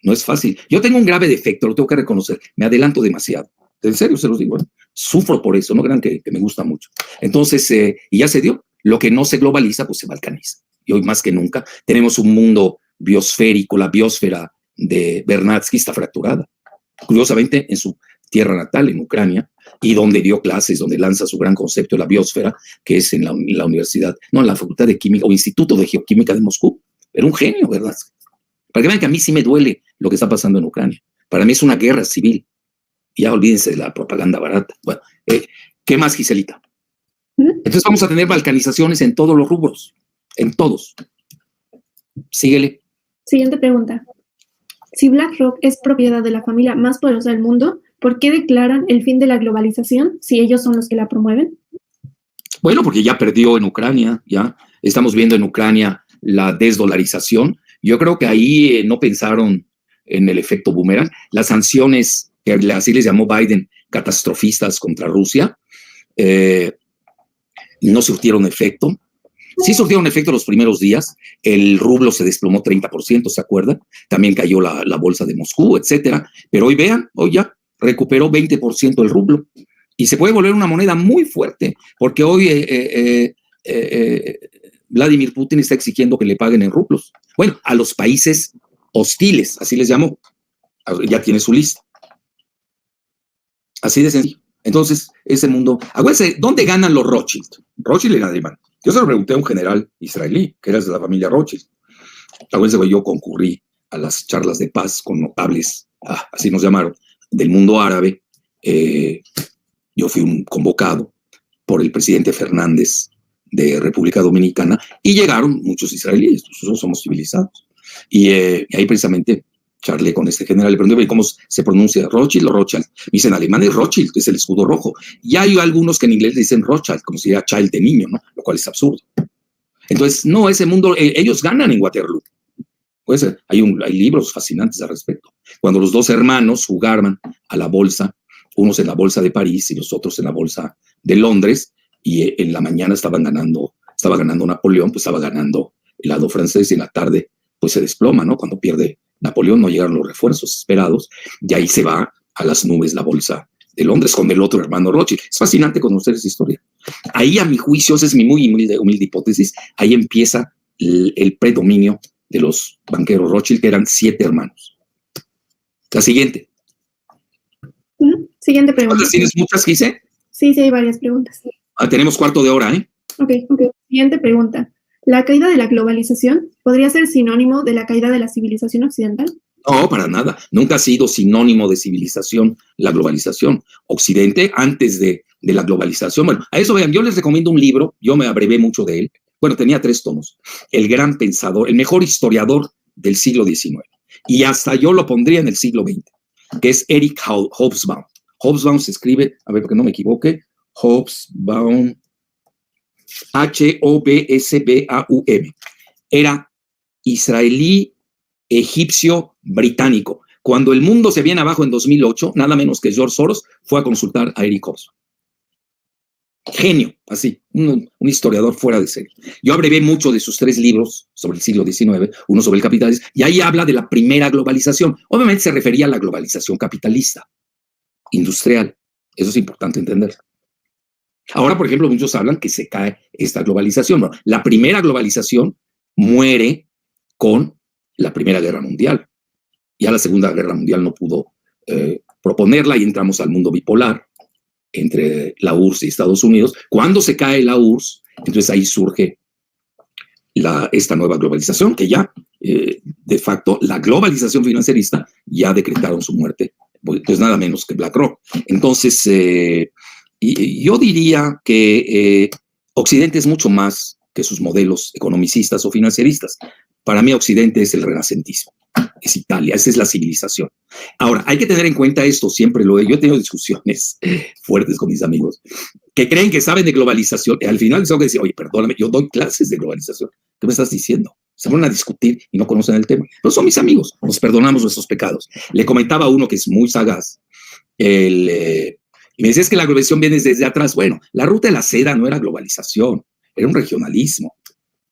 [SPEAKER 2] no es fácil. Yo tengo un grave defecto, lo tengo que reconocer, me adelanto demasiado. En serio se los digo, sufro por eso, no crean que me gusta mucho. Entonces, y ya se dio, lo que no se globaliza, pues se balcaniza. Y hoy más que nunca tenemos un mundo biosférico, la biosfera de Vernadsky está fracturada. Curiosamente, en su tierra natal, en Ucrania, y donde dio clases, donde lanza su gran concepto de la biosfera, que es en la universidad, no, en la Facultad de Química o Instituto de Geoquímica de Moscú. Era un genio, ¿verdad? Para que vean que a mí sí me duele lo que está pasando en Ucrania. Para mí es una guerra civil. Ya olvídense de la propaganda barata. Bueno, ¿qué más, Giselita? Entonces vamos a tener balcanizaciones en todos los rubros, en todos. Síguele.
[SPEAKER 4] Siguiente pregunta. Si BlackRock es propiedad de la familia más poderosa del mundo, ¿por qué declaran el fin de la globalización si ellos son los que la promueven?
[SPEAKER 2] Bueno, porque ya perdió en Ucrania, ya estamos viendo en Ucrania la desdolarización. Yo creo que ahí no pensaron en el efecto boomerang. Las sanciones, que así les llamó Biden, catastrofistas contra Rusia, no surtieron efecto. Sí surtieron efecto los primeros días. El rublo se desplomó 30%, ¿se acuerdan? También cayó la bolsa de Moscú, etcétera. Pero hoy vean, hoy ya recuperó 20% el rublo. Y se puede volver una moneda muy fuerte, porque hoy Vladimir Putin está exigiendo que le paguen en rublos. Bueno, a los países hostiles, así les llamó. Ya tiene su lista. Así de sencillo. Entonces, ese mundo... Acuérdense, ¿dónde ganan los Rothschild? Rothschild en alemán. Yo se lo pregunté a un general israelí, que era de la familia Rothschild. Acuérdense, yo concurrí a las charlas de paz con notables, así nos llamaron, del mundo árabe. Yo fui un convocado por el presidente Fernández de República Dominicana y llegaron muchos israelíes. Nosotros somos civilizados. Y ahí precisamente charlé con este general, le pregunté cómo se pronuncia Rothschild o Rothschild. Me dicen en alemán es Rothschild, que es el escudo rojo. Y hay algunos que en inglés dicen Rothschild, como si era child de niño, ¿no? Lo cual es absurdo. Entonces, no, ese mundo, ellos ganan en Waterloo. Pues hay libros fascinantes al respecto. Cuando los dos hermanos jugaban a la bolsa, unos en la bolsa de París y los otros en la bolsa de Londres, y en la mañana estaba ganando Napoleón, pues estaba ganando el lado francés, y en la tarde pues se desploma, ¿no? Cuando pierde Napoleón no llegaron los refuerzos esperados, y ahí se va a las nubes la bolsa de Londres con el otro hermano Rothschild. Es fascinante conocer esa historia. Ahí, a mi juicio, esa es mi muy humilde hipótesis, ahí empieza el predominio de los banqueros Rothschild, que eran 7 hermanos. La siguiente.
[SPEAKER 4] Siguiente pregunta.
[SPEAKER 2] ¿Tienes muchas, Gise?
[SPEAKER 4] Sí, hay varias preguntas.
[SPEAKER 2] Tenemos cuarto de hora, ¿eh?
[SPEAKER 4] Ok. Siguiente pregunta. ¿La caída de la globalización podría ser sinónimo de la caída de la civilización occidental?
[SPEAKER 2] No, para nada. Nunca ha sido sinónimo de civilización la globalización. Occidente, antes de la globalización. Bueno, a eso vean, yo les recomiendo un libro, yo me abrevé mucho de él. Bueno, tenía 3 tomos. El gran pensador, el mejor historiador del siglo XIX. Y hasta yo lo pondría en el siglo XX, que es Eric Hobsbawm. Hobsbawm se escribe, a ver, porque no me equivoque, Hobsbawm, Hobsbaum. Era israelí, egipcio, británico. Cuando el mundo se viene abajo en 2008, nada menos que George Soros fue a consultar a Eric Hobsbawm. Genio, así, un historiador fuera de serie. Yo abrevé mucho de sus 3 libros sobre el siglo XIX, uno sobre el capitalismo, y ahí habla de la primera globalización. Obviamente se refería a la globalización capitalista, industrial. Eso es importante entender. Ahora, por ejemplo, muchos hablan que se cae esta globalización. Bueno, la primera globalización muere con la Primera Guerra Mundial. Ya la Segunda Guerra Mundial no pudo proponerla y entramos al mundo bipolar entre la URSS y Estados Unidos. Cuando se cae la URSS, entonces ahí surge esta nueva globalización, que ya, de facto, la globalización financierista ya decretaron su muerte, pues nada menos que BlackRock. Entonces, yo diría que Occidente es mucho más que sus modelos economicistas o financieristas. Para mí, Occidente es el renacentismo, es Italia, esa es la civilización. Ahora, hay que tener en cuenta esto, siempre yo he tenido discusiones fuertes con mis amigos que creen que saben de globalización, y al final les tengo que decir, oye, perdóname, yo doy clases de globalización, ¿qué me estás diciendo? Se ponen a discutir y no conocen el tema. Pero son mis amigos, nos perdonamos nuestros pecados. Le comentaba a uno que es muy sagaz, y me decía, es que la globalización viene desde atrás. Bueno, la ruta de la seda no era globalización, era un regionalismo.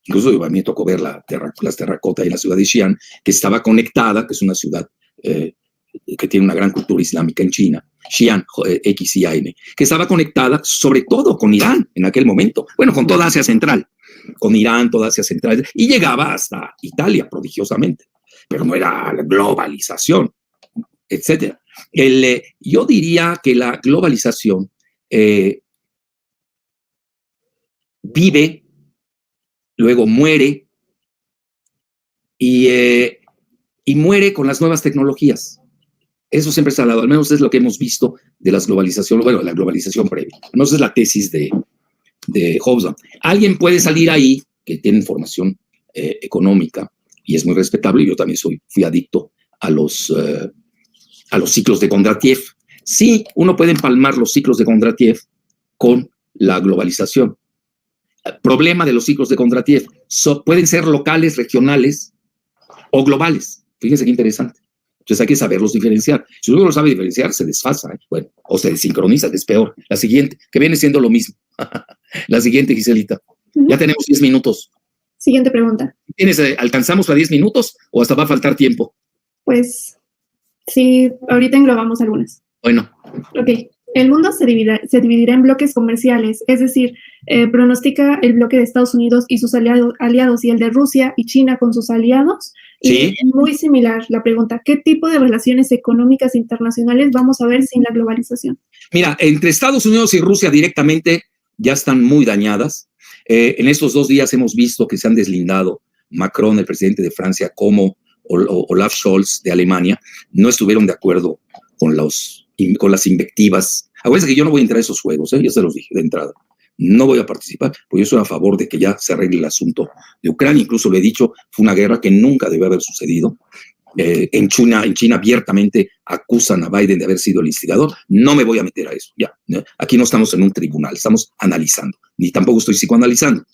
[SPEAKER 2] Incluso a mí me tocó ver las terracotas en la ciudad de Xi'an, que estaba conectada, que es una ciudad que tiene una gran cultura islámica en China, Xi'an, X-I-A-N, que estaba conectada sobre todo con Irán en aquel momento, bueno, con toda Asia Central, con Irán, toda Asia Central, y llegaba hasta Italia prodigiosamente, pero no era la globalización, etcétera. Yo diría que la globalización vive, luego muere, y muere con las nuevas tecnologías. Eso siempre se ha dado, al menos es lo que hemos visto de las globalizaciones, bueno, la globalización previa. Al menos es la tesis de Hobsbawm. Alguien puede salir ahí que tiene formación económica y es muy respetable. Yo también fui adicto a los ciclos de Kondratiev. Sí, uno puede empalmar los ciclos de Kondratiev con la globalización. El problema de los ciclos de Kondratiev pueden ser locales, regionales o globales. Fíjense qué interesante. Entonces hay que saberlos diferenciar. Si uno no lo sabe diferenciar, se desfasa, bueno, o se desincroniza, que es peor. La siguiente, que viene siendo lo mismo. La siguiente, Giselita. Ya tenemos 10 minutos.
[SPEAKER 4] Siguiente pregunta.
[SPEAKER 2] ¿Alcanzamos a 10 minutos o hasta va a faltar tiempo?
[SPEAKER 4] Pues sí, ahorita englobamos algunas.
[SPEAKER 2] Bueno.
[SPEAKER 4] Ok. El mundo se dividirá en bloques comerciales, es decir, pronostica el bloque de Estados Unidos y sus aliados y el de Rusia y China con sus aliados.
[SPEAKER 2] Sí.
[SPEAKER 4] Y muy similar la pregunta, ¿qué tipo de relaciones económicas internacionales vamos a ver sin la globalización?
[SPEAKER 2] Mira, entre Estados Unidos y Rusia directamente ya están muy dañadas. En estos 2 días hemos visto que se han deslindado Macron, el presidente de Francia, como Olaf Scholz de Alemania. No estuvieron de acuerdo con las invectivas. Acuérdense que yo no voy a entrar a esos juegos, ya se los dije de entrada. No voy a participar, porque yo estoy a favor de que ya se arregle el asunto de Ucrania. Incluso lo he dicho, fue una guerra que nunca debió haber sucedido. En China abiertamente acusan a Biden de haber sido el instigador. No me voy a meter a eso, ya. Aquí no estamos en un tribunal, estamos analizando, ni tampoco estoy psicoanalizando,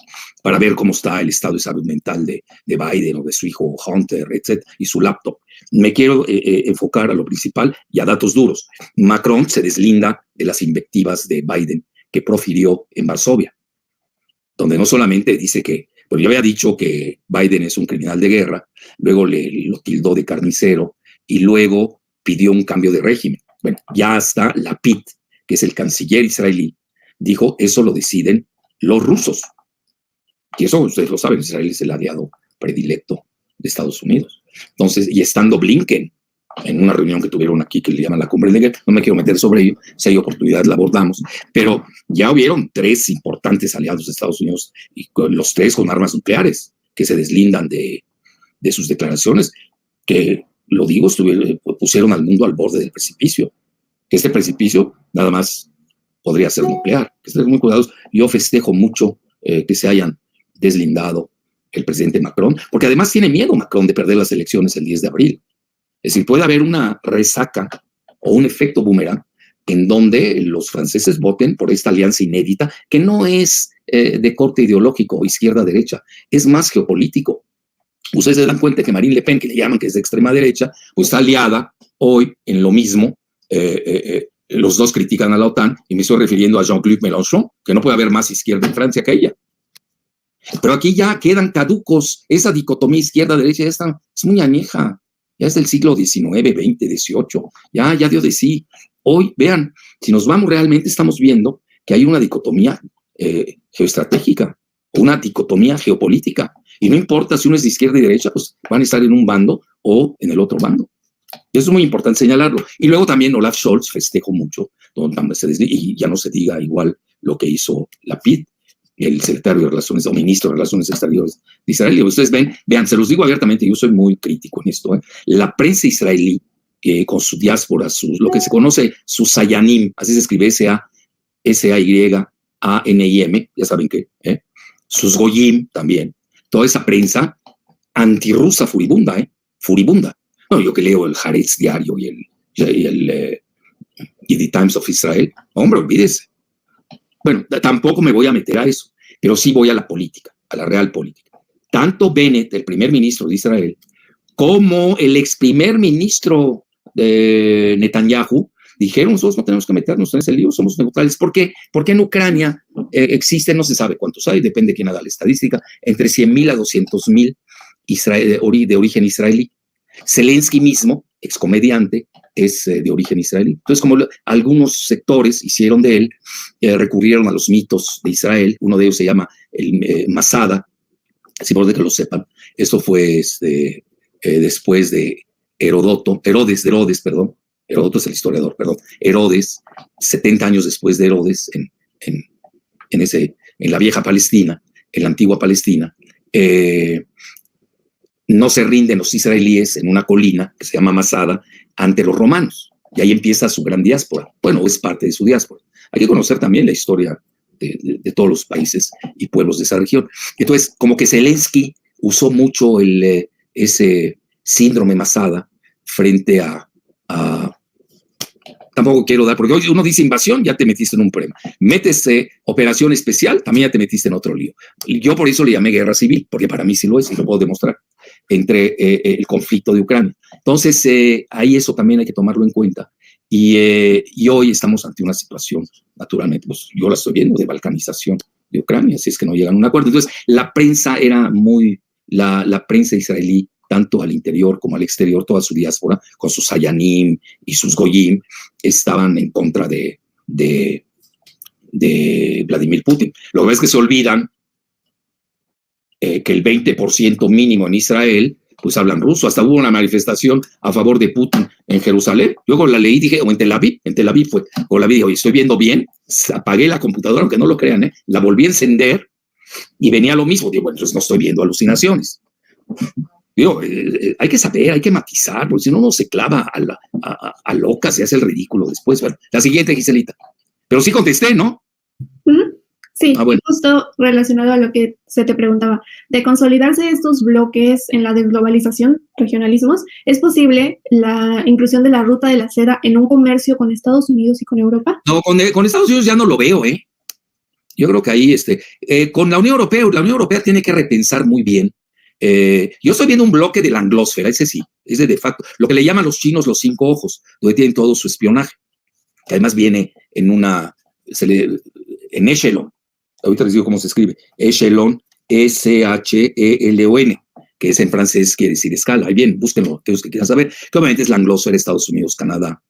[SPEAKER 2] para ver cómo está el estado de salud mental de Biden o de su hijo Hunter, etc., y su laptop. Me quiero enfocar a lo principal y a datos duros. Macron se deslinda de las invectivas de Biden que profirió en Varsovia, donde no solamente dice que, pues yo había dicho que Biden es un criminal de guerra, luego lo tildó de carnicero y luego pidió un cambio de régimen. Bueno, ya hasta Lapid, que es el canciller israelí, dijo, eso lo deciden los rusos. Y eso ustedes lo saben, Israel es el aliado predilecto de Estados Unidos. Entonces, y estando Blinken en una reunión que tuvieron aquí que le llaman la cumbre de guerra, no me quiero meter sobre ello, si hay oportunidad la abordamos, pero ya hubieron 3 importantes aliados de Estados Unidos, y los 3 con armas nucleares, que se deslindan de sus declaraciones, que, lo digo, pusieron al mundo al borde del precipicio. Este precipicio nada más podría ser nuclear, que estén muy cuidadosos. Yo festejo mucho que se hayan deslindado el presidente Macron, porque además tiene miedo Macron de perder las elecciones el 10 de abril. Es decir, puede haber una resaca o un efecto boomerang en donde los franceses voten por esta alianza inédita, que no es de corte ideológico, izquierda-derecha, es más geopolítico. Ustedes se dan cuenta que Marine Le Pen, que le llaman que es de extrema derecha, pues está aliada hoy en lo mismo. Los dos critican a la OTAN, y me estoy refiriendo a Jean-Luc Mélenchon, que no puede haber más izquierda en Francia que ella. Pero aquí ya quedan caducos. Esa dicotomía izquierda-derecha es muy añeja. Ya es del siglo XIX, XX, XVIII. Ya dio de sí. Hoy, vean, si nos vamos realmente, estamos viendo que hay una dicotomía geoestratégica, una dicotomía geopolítica. Y no importa si uno es de izquierda y derecha, pues van a estar en un bando o en el otro bando. Eso es muy importante señalarlo. Y luego también Olaf Scholz, festejo mucho, y ya no se diga igual lo que hizo Lapid, el secretario de Relaciones, o ministro de Relaciones Exteriores de Israel. Y ustedes vean, se los digo abiertamente, yo soy muy crítico en esto. La prensa israelí, con su diáspora, lo que se conoce, su Sayanim, así se escribe S-A-Y-A-N-I-M, ya saben que, sus Goyim también, toda esa prensa antirrusa furibunda, furibunda. No, yo que leo el Haaretz diario y The Times of Israel, hombre, olvídese. Bueno, tampoco me voy a meter a eso, pero sí voy a la política, a la real política. Tanto Bennett, el primer ministro de Israel, como el ex primer ministro de Netanyahu, dijeron, nosotros no tenemos que meternos en ese lío, somos neutrales. ¿Por qué? Porque en Ucrania existen, no se sabe cuántos hay, depende de quién haga la estadística, entre 100,000 a 200,000 de origen israelí. Zelensky mismo, excomediante, es de origen israelí. Entonces, como algunos sectores hicieron de él, recurrieron a los mitos de Israel. Uno de ellos se llama el Masada, así por de que lo sepan. Esto fue después de Herodes, Heródoto es el historiador, Herodes, 70 años después de Herodes, en la vieja Palestina, en la antigua Palestina, no se rinden los israelíes en una colina que se llama Masada ante los romanos. Y ahí empieza su gran diáspora. Bueno, es parte de su diáspora. Hay que conocer también la historia de todos los países y pueblos de esa región. Entonces, como que Zelensky usó mucho ese síndrome Masada frente a tampoco quiero dar, porque hoy uno dice invasión, ya te metiste en un problema. Metes operación especial, también ya te metiste en otro lío. Y yo por eso le llamé guerra civil, porque para mí sí lo es y lo puedo demostrar, entre el conflicto de Ucrania. Entonces, ahí eso también hay que tomarlo en cuenta. Y hoy estamos ante una situación, naturalmente, pues yo la estoy viendo, de balcanización de Ucrania, si es que no llegan a un acuerdo. Entonces, la prensa era la prensa israelí, tanto al interior como al exterior, toda su diáspora, con sus Sayanim y sus Goyim, estaban en contra de de Vladimir Putin. Lo que pasa es que se olvidan que el 20% mínimo en Israel, pues hablan ruso. Hasta hubo una manifestación a favor de Putin en Jerusalén. Yo cuando la leí dije, o en Tel Aviv fue, o la vi, dije, oye, estoy viendo bien, apagué la computadora, aunque no lo crean, la volví a encender y venía lo mismo. Digo, bueno, entonces no estoy viendo alucinaciones. Digo, hay que saber, hay que matizar, porque si no uno se clava a loca, se hace el ridículo después. Bueno, la siguiente, Giselita. Pero sí contesté, ¿no?
[SPEAKER 4] Sí,
[SPEAKER 2] bueno.
[SPEAKER 4] Justo relacionado a lo que se te preguntaba. De consolidarse estos bloques en la desglobalización, regionalismos, ¿es posible la inclusión de la ruta de la seda en un comercio con Estados Unidos y con Europa?
[SPEAKER 2] No, con Estados Unidos ya no lo veo, ¿eh? Yo creo que ahí, con la Unión Europea tiene que repensar muy bien. Yo estoy viendo un bloque de la anglósfera, ese sí, ese de facto, lo que le llaman los chinos los 5 ojos, donde tienen todo su espionaje, que además viene en echelon, ahorita les digo cómo se escribe, echelon, Shelon, que es en francés, quiere decir escala. Ahí bien, búsquenlo, aquellos que quieran saber, que obviamente es la anglósfera, Estados Unidos, Canadá,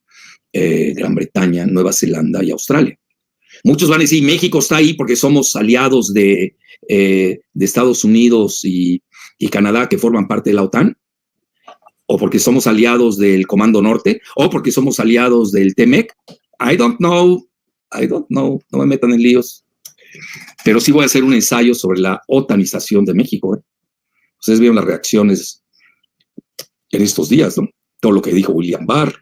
[SPEAKER 2] Gran Bretaña, Nueva Zelanda y Australia. Muchos van a decir, México está ahí porque somos aliados de Estados Unidos y Canadá, que forman parte de la OTAN, o porque somos aliados del Comando Norte, o porque somos aliados del TEMEC. I don't know, no me metan en líos. Pero sí voy a hacer un ensayo sobre la otanización de México. Ustedes vieron las reacciones en estos días, ¿no? Todo lo que dijo William Barr,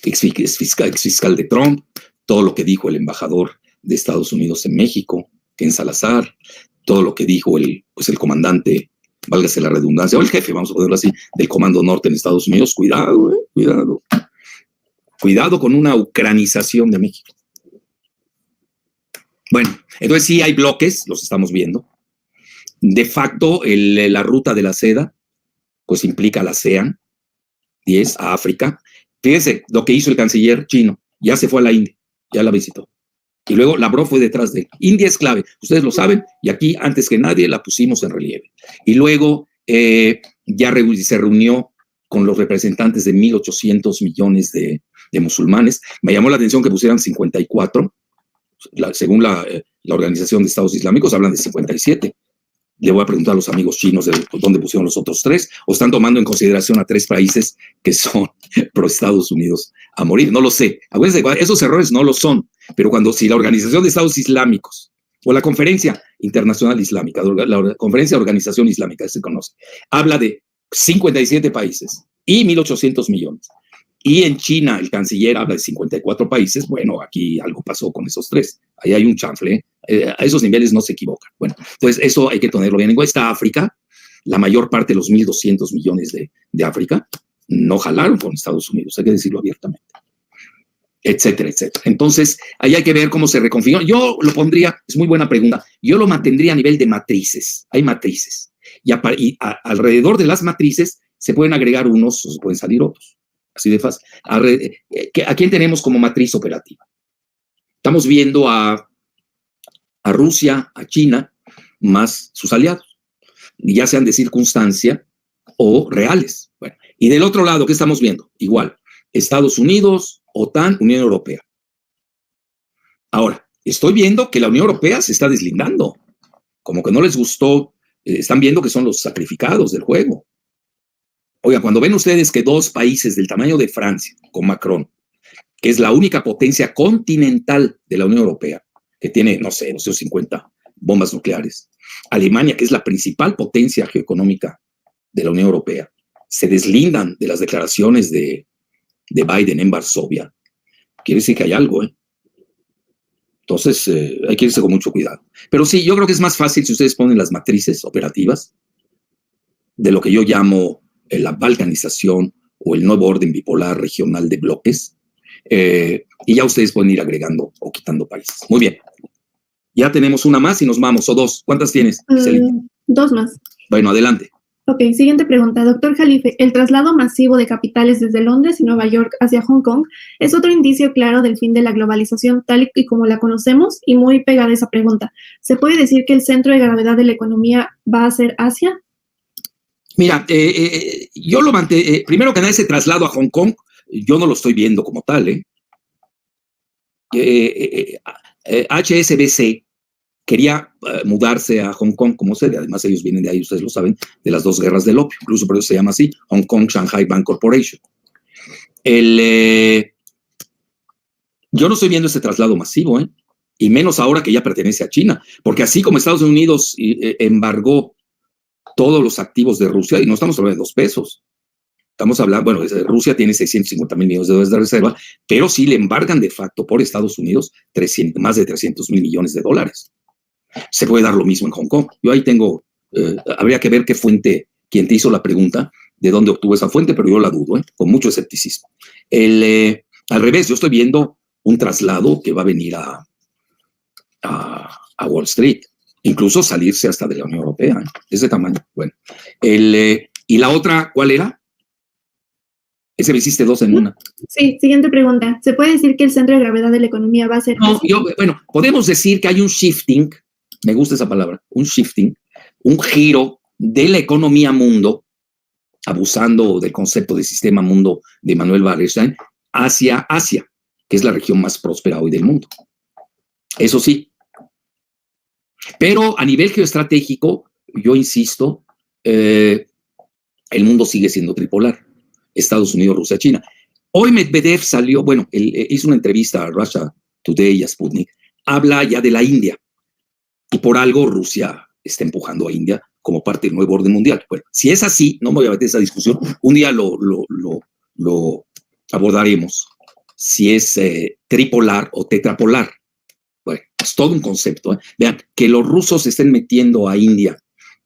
[SPEAKER 2] ex fiscal de Trump, todo lo que dijo el embajador de Estados Unidos en México, Ken Salazar, todo lo que dijo el comandante, válgase la redundancia, o el jefe, vamos a ponerlo así, del Comando Norte en Estados Unidos. Cuidado, cuidado. Cuidado con una ucranización de México. Bueno, entonces sí hay bloques, los estamos viendo. De facto, la ruta de la seda, pues implica a la ASEAN, 10 a África. Fíjense lo que hizo el canciller chino, ya se fue a la India, ya la visitó. Y luego Lavrov fue detrás de él. India es clave, ustedes lo saben, y aquí antes que nadie la pusimos en relieve. Y luego ya se reunió con los representantes de 1.800 millones de musulmanes. Me llamó la atención que pusieran 54. Según la Organización de Estados Islámicos, hablan de 57. Le voy a preguntar a los amigos chinos de dónde pusieron los otros 3, o están tomando en consideración a 3 países que son pro Estados Unidos a morir. No lo sé. Acuérdense, esos errores no lo son, pero si la Organización de Estados Islámicos o la Conferencia Internacional Islámica, la Conferencia de Organización Islámica, se conoce, habla de 57 países y 1.800 millones. Y en China el canciller habla de 54 países. Bueno, aquí algo pasó con esos 3. Ahí hay un chanfle. A esos niveles no se equivocan. Bueno, entonces eso hay que tenerlo bien en cuenta. Está África, la mayor parte de los 1.200 millones de África no jalaron con Estados Unidos, hay que decirlo abiertamente, etcétera, etcétera. Entonces, ahí hay que ver cómo se reconfigura. Yo lo pondría, es muy buena pregunta, yo lo mantendría a nivel de matrices. Hay matrices. Y alrededor de las matrices se pueden agregar unos o se pueden salir otros. Así de fácil. ¿A quién tenemos como matriz operativa? Estamos viendo a Rusia, a China, más sus aliados, ya sean de circunstancia o reales. Bueno, y del otro lado, ¿qué estamos viendo? Igual, Estados Unidos, OTAN, Unión Europea. Ahora, estoy viendo que la Unión Europea se está deslindando, como que no les gustó, están viendo que son los sacrificados del juego. Oiga, cuando ven ustedes que 2 países del tamaño de Francia, con Macron, que es la única potencia continental de la Unión Europea, que tiene, no sé, 50 bombas nucleares, Alemania, que es la principal potencia geoeconómica de la Unión Europea, se deslindan de las declaraciones de Biden en Varsovia, quiere decir que hay algo, ¿eh? Entonces, hay que irse con mucho cuidado. Pero sí, yo creo que es más fácil si ustedes ponen las matrices operativas de lo que yo llamo la balcanización o el nuevo orden bipolar regional de bloques, y ya ustedes pueden ir agregando o quitando países. Muy bien. Ya tenemos una más y nos vamos, o 2. ¿Cuántas tienes?
[SPEAKER 4] 2 más.
[SPEAKER 2] Bueno, adelante.
[SPEAKER 4] Ok, siguiente pregunta. Doctor Jalife, ¿el traslado masivo de capitales desde Londres y Nueva York hacia Hong Kong es otro indicio claro del fin de la globalización tal y como la conocemos? Y muy pegada a esa pregunta, ¿se puede decir que el centro de gravedad de la economía va a ser Asia?
[SPEAKER 2] Mira, yo lo mantengo, primero que nada, ese traslado a Hong Kong, yo no lo estoy viendo como tal, HSBC quería mudarse a Hong Kong como sede. Además, ellos vienen de ahí, ustedes lo saben, de las dos guerras del opio. Incluso por eso se llama así, Hong Kong Shanghai Bank Corporation. Yo no estoy viendo ese traslado masivo, y menos ahora que ya pertenece a China, porque así como Estados Unidos embargó todos los activos de Rusia, y no estamos hablando de 2 pesos, estamos hablando, bueno, Rusia tiene 650 mil millones de dólares de reserva, pero sí le embargan de facto por Estados Unidos más de 300 mil millones de dólares. Se puede dar lo mismo en Hong Kong. Yo ahí tengo, habría que ver qué fuente, quien te hizo la pregunta, de dónde obtuvo esa fuente, pero yo la dudo, con mucho escepticismo. Al revés, yo estoy viendo un traslado que va a venir a Wall Street, incluso salirse hasta de la Unión Europea, de ese tamaño. Bueno, ¿y la otra cuál era? Ese me hiciste 2 en una.
[SPEAKER 4] Sí, siguiente pregunta. ¿Se puede decir que el centro de gravedad de la economía va a ser...
[SPEAKER 2] No, bueno, podemos decir que hay un shifting, me gusta esa palabra, un shifting, un giro de la economía mundo, abusando del concepto de sistema mundo de Manuel Wallerstein, hacia Asia, que es la región más próspera hoy del mundo. Eso sí. Pero a nivel geoestratégico, yo insisto, el mundo sigue siendo tripolar. Estados Unidos, Rusia, China. Hoy Medvedev salió, bueno, él hizo una entrevista a Russia Today y a Sputnik, habla ya de la India, y por algo Rusia está empujando a India como parte del nuevo orden mundial. Bueno, si es así, no me voy a meter en esa discusión, un día lo abordaremos, si es tripolar o tetrapolar. Bueno, es todo un concepto. Vean, que los rusos estén metiendo a India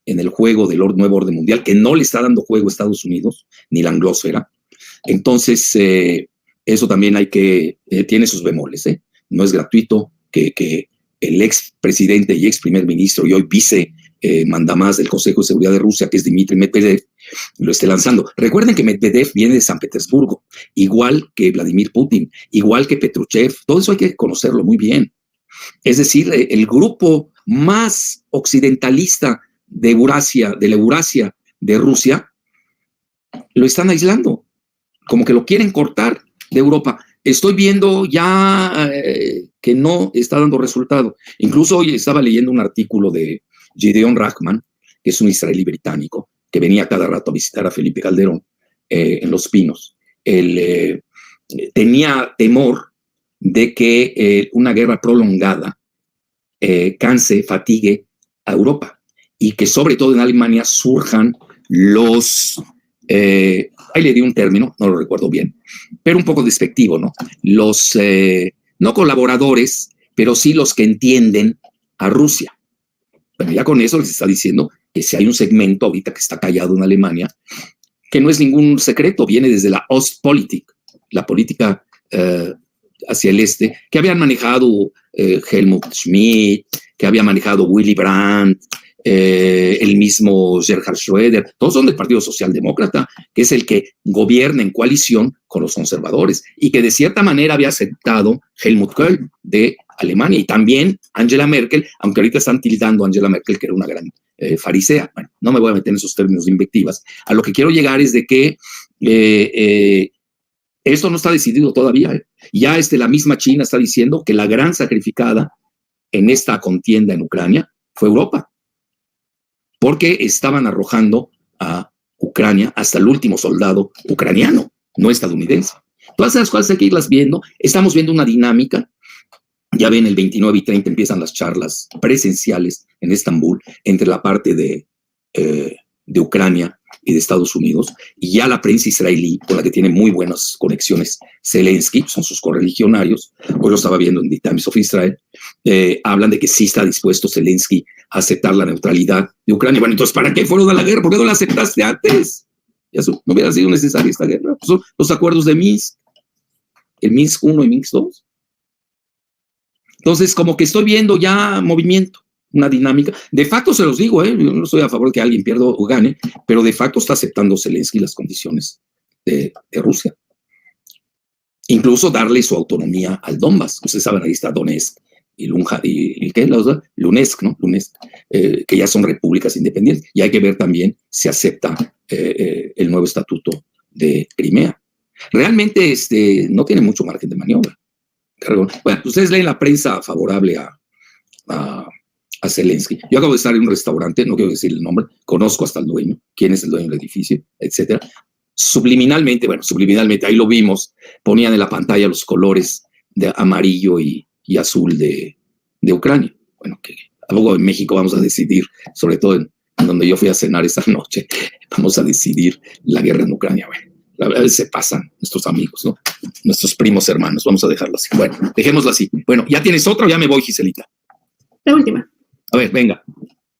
[SPEAKER 2] en el juego del nuevo orden mundial, que no le está dando juego a Estados Unidos, ni la anglósfera. Entonces, eso también tiene sus bemoles. No es gratuito que el ex presidente y ex primer ministro y hoy vice mandamás del Consejo de Seguridad de Rusia, que es Dmitry Medvedev, lo esté lanzando. Recuerden que Medvedev viene de San Petersburgo, igual que Vladimir Putin, igual que Petruchev. Todo eso hay que conocerlo muy bien. Es decir, el grupo más occidentalista de la Eurasia de Rusia, lo están aislando, como que lo quieren cortar de Europa. Estoy viendo ya que no está dando resultado. Incluso hoy estaba leyendo un artículo de Gideon Rachman, que es un israelí británico, que venía cada rato a visitar a Felipe Calderón en Los Pinos. Él tenía temor de que una guerra prolongada canse, fatigue a Europa, y que sobre todo en Alemania surjan ahí le di un término, no lo recuerdo bien, pero un poco despectivo, ¿no? Los, no colaboradores, pero sí los que entienden a Rusia. Bueno, ya con eso les está diciendo que si hay un segmento ahorita que está callado en Alemania, que no es ningún secreto, viene desde la Ostpolitik, la política hacia el este, que habían manejado Helmut Schmidt, que había manejado Willy Brandt, el mismo Gerhard Schröder, todos son del Partido Socialdemócrata, que es el que gobierna en coalición con los conservadores y que de cierta manera había aceptado Helmut Kohl de Alemania y también Angela Merkel, aunque ahorita están tildando a Angela Merkel que era una gran farisea. Bueno, no me voy a meter en esos términos de invectivas. A lo que quiero llegar es de que esto no está decidido todavía. Ya la misma China está diciendo que la gran sacrificada en esta contienda en Ucrania fue Europa, porque estaban arrojando a Ucrania hasta el último soldado ucraniano, no estadounidense. Todas esas cosas hay que irlas viendo. Estamos viendo una dinámica. Ya ven, el 29 y 30 empiezan las charlas presenciales en Estambul entre la parte de Ucrania y de Estados Unidos, y ya la prensa israelí, con la que tiene muy buenas conexiones Zelensky, son sus correligionarios, hoy lo estaba viendo en The Times of Israel, hablan de que sí está dispuesto Zelensky a aceptar la neutralidad de Ucrania. Bueno, entonces, ¿para qué fueron a la guerra? ¿Por qué no la aceptaste antes? Ya no hubiera sido necesaria esta guerra. Pues son los acuerdos de Minsk, el Minsk 1 y Minsk 2. Entonces, como que estoy viendo ya movimiento, una dinámica. De facto se los digo, yo no estoy a favor de que alguien pierda o gane, pero de facto está aceptando Zelensky las condiciones de Rusia. Incluso darle su autonomía al Donbass. Ustedes saben, ahí está Donetsk y Luhansk, ¿no? Luhansk, que ya son repúblicas independientes. Y hay que ver también si acepta el nuevo estatuto de Crimea. Realmente no tiene mucho margen de maniobra. Bueno, ustedes leen la prensa favorable a Zelensky. Yo acabo de estar en un restaurante, no quiero decir el nombre, conozco hasta el dueño, quién es el dueño del edificio, etcétera. Subliminalmente, ahí lo vimos, ponían en la pantalla los colores de amarillo y azul de Ucrania. Bueno, que algo en México vamos a decidir, sobre todo en donde yo fui a cenar esa noche, vamos a decidir la guerra en Ucrania. Bueno, la verdad se pasan nuestros amigos, ¿no? Nuestros primos hermanos, vamos a dejarlo así. Bueno, dejémoslo así. Bueno, ¿ya tienes otra o ya me voy, Giselita?
[SPEAKER 4] La última.
[SPEAKER 2] A ver, venga.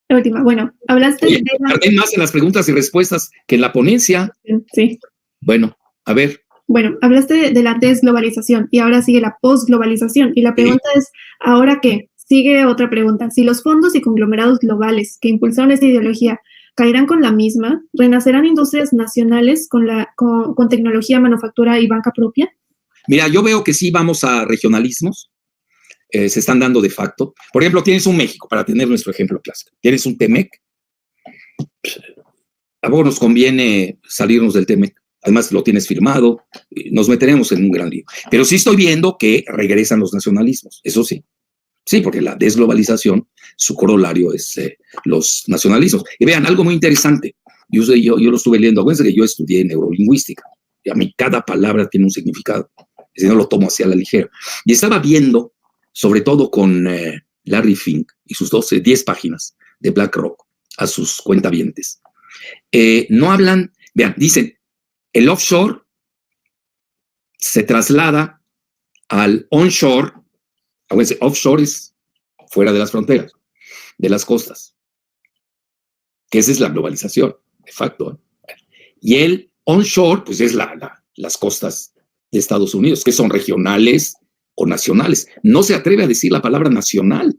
[SPEAKER 4] La última. Bueno, hablaste
[SPEAKER 2] de... Tardé más en las preguntas y respuestas que en la ponencia.
[SPEAKER 4] Sí.
[SPEAKER 2] Bueno, a ver.
[SPEAKER 4] Bueno, hablaste de la desglobalización y ahora sigue la posglobalización. Y la pregunta es, ¿ahora qué? Sigue otra pregunta. Si los fondos y conglomerados globales que impulsaron esta ideología caerán con la misma, ¿renacerán industrias nacionales con tecnología, manufactura y banca propia?
[SPEAKER 2] Mira, yo veo que sí vamos a regionalismos. Se están dando de facto. Por ejemplo, tienes un México, para tener nuestro ejemplo clásico. Tienes un Temec. A vos nos conviene salirnos del Temec. Además, lo tienes firmado. Nos meteremos en un gran lío. Pero sí estoy viendo que regresan los nacionalismos. Eso sí. Sí, porque la desglobalización, su corolario es los nacionalismos. Y vean, algo muy interesante. Yo lo estuve leyendo. Acuérdense que yo estudié neurolingüística. Y a mí cada palabra tiene un significado. Si no lo tomo hacia la ligera. Y estaba viendo, sobre todo con Larry Fink y sus 10 páginas de BlackRock a sus cuentavientes. No hablan, vean, dicen, el offshore se traslada al onshore. Acuérdense, offshore es fuera de las fronteras, de las costas, que esa es la globalización, de facto. Y el onshore, pues es las costas de Estados Unidos, que son regionales o nacionales. No se atreve a decir la palabra nacional.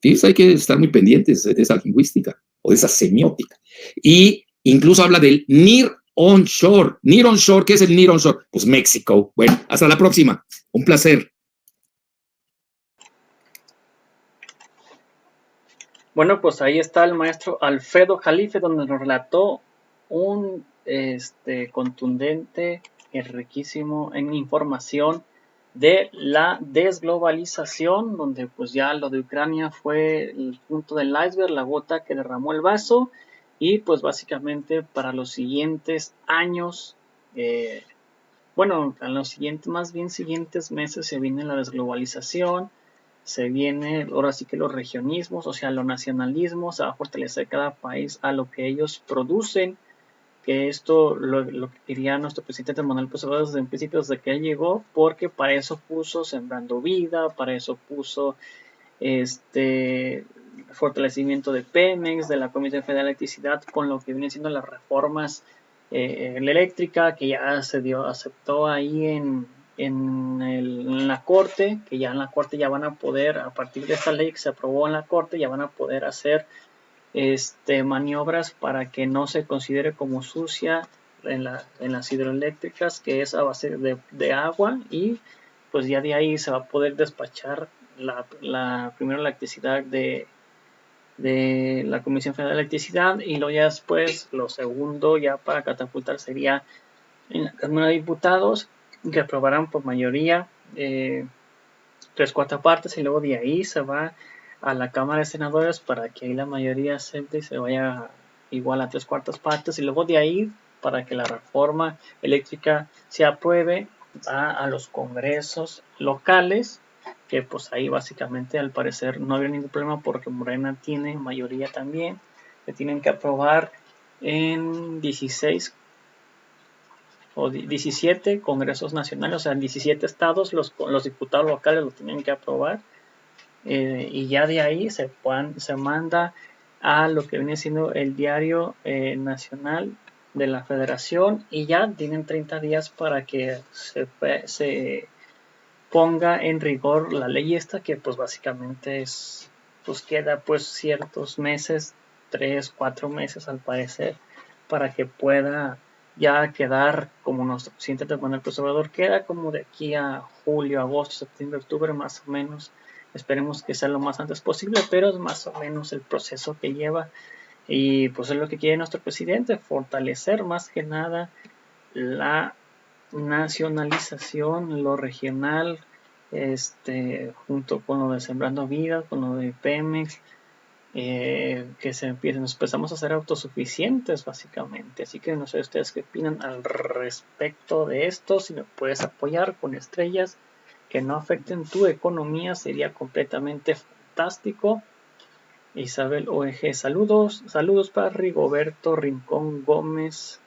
[SPEAKER 2] Fíjense, hay que estar muy pendientes de esa lingüística o de esa semiótica. Y incluso habla del near onshore. Near onshore, ¿qué es el near onshore? Pues México. Bueno, hasta la próxima. Un placer.
[SPEAKER 1] Bueno, pues ahí está el maestro Alfredo Jalife, donde nos relató un contundente y riquísimo en información de la desglobalización, donde pues ya lo de Ucrania fue el punto del iceberg, la gota que derramó el vaso, y pues básicamente para los siguientes años, bueno, en los siguientes meses se viene la desglobalización. Se viene ahora sí que los regionismos, o sea, los nacionalismos, se va a fortalecer cada país a lo que ellos producen, que esto lo que quería nuestro presidente Manuel López Obrador desde un principio, desde que él llegó, porque para eso puso Sembrando Vida, para eso puso fortalecimiento de Pemex, de la Comisión Federal de Electricidad, con lo que vienen siendo las reformas eléctrica que ya aceptó ahí en la Corte, que ya en la Corte ya van a poder, a partir de esta ley que se aprobó en la Corte, ya van a poder hacer maniobras para que no se considere como sucia en las hidroeléctricas, que es a base de agua, y pues ya de ahí se va a poder despachar primero la electricidad de la Comisión Federal de Electricidad, y luego ya después lo segundo ya para catapultar sería en la Cámara de Diputados, que aprobarán por mayoría 3/4 partes, y luego de ahí se va a la Cámara de Senadores para que ahí la mayoría acepte y se vaya igual a 3/4 partes, y luego de ahí para que la reforma eléctrica se apruebe va a los congresos locales, que pues ahí básicamente al parecer no habría ningún problema porque Morena tiene mayoría también, que tienen que aprobar en 16 o 17 congresos nacionales, o sea, en 17 estados los diputados locales lo tienen que aprobar, y ya de ahí se manda a lo que viene siendo el diario nacional de la federación, y ya tienen 30 días para que se ponga en rigor la ley esta, que pues básicamente pues queda pues ciertos meses, 3-4 meses al parecer, para que pueda ya quedar como nuestro presidente Manuel López Obrador, queda como de aquí a julio, agosto, septiembre, octubre más o menos. Esperemos que sea lo más antes posible, pero es más o menos el proceso que lleva, y pues es lo que quiere nuestro presidente, fortalecer más que nada la nacionalización, lo regional, junto con lo de Sembrando Vida, con lo de Pemex, nos empezamos a ser autosuficientes básicamente. Así que no sé ustedes qué opinan al respecto de esto. Si me puedes apoyar con estrellas que no afecten tu economía, sería completamente fantástico. Isabel OEG, saludos para Rigoberto Rincón Gómez,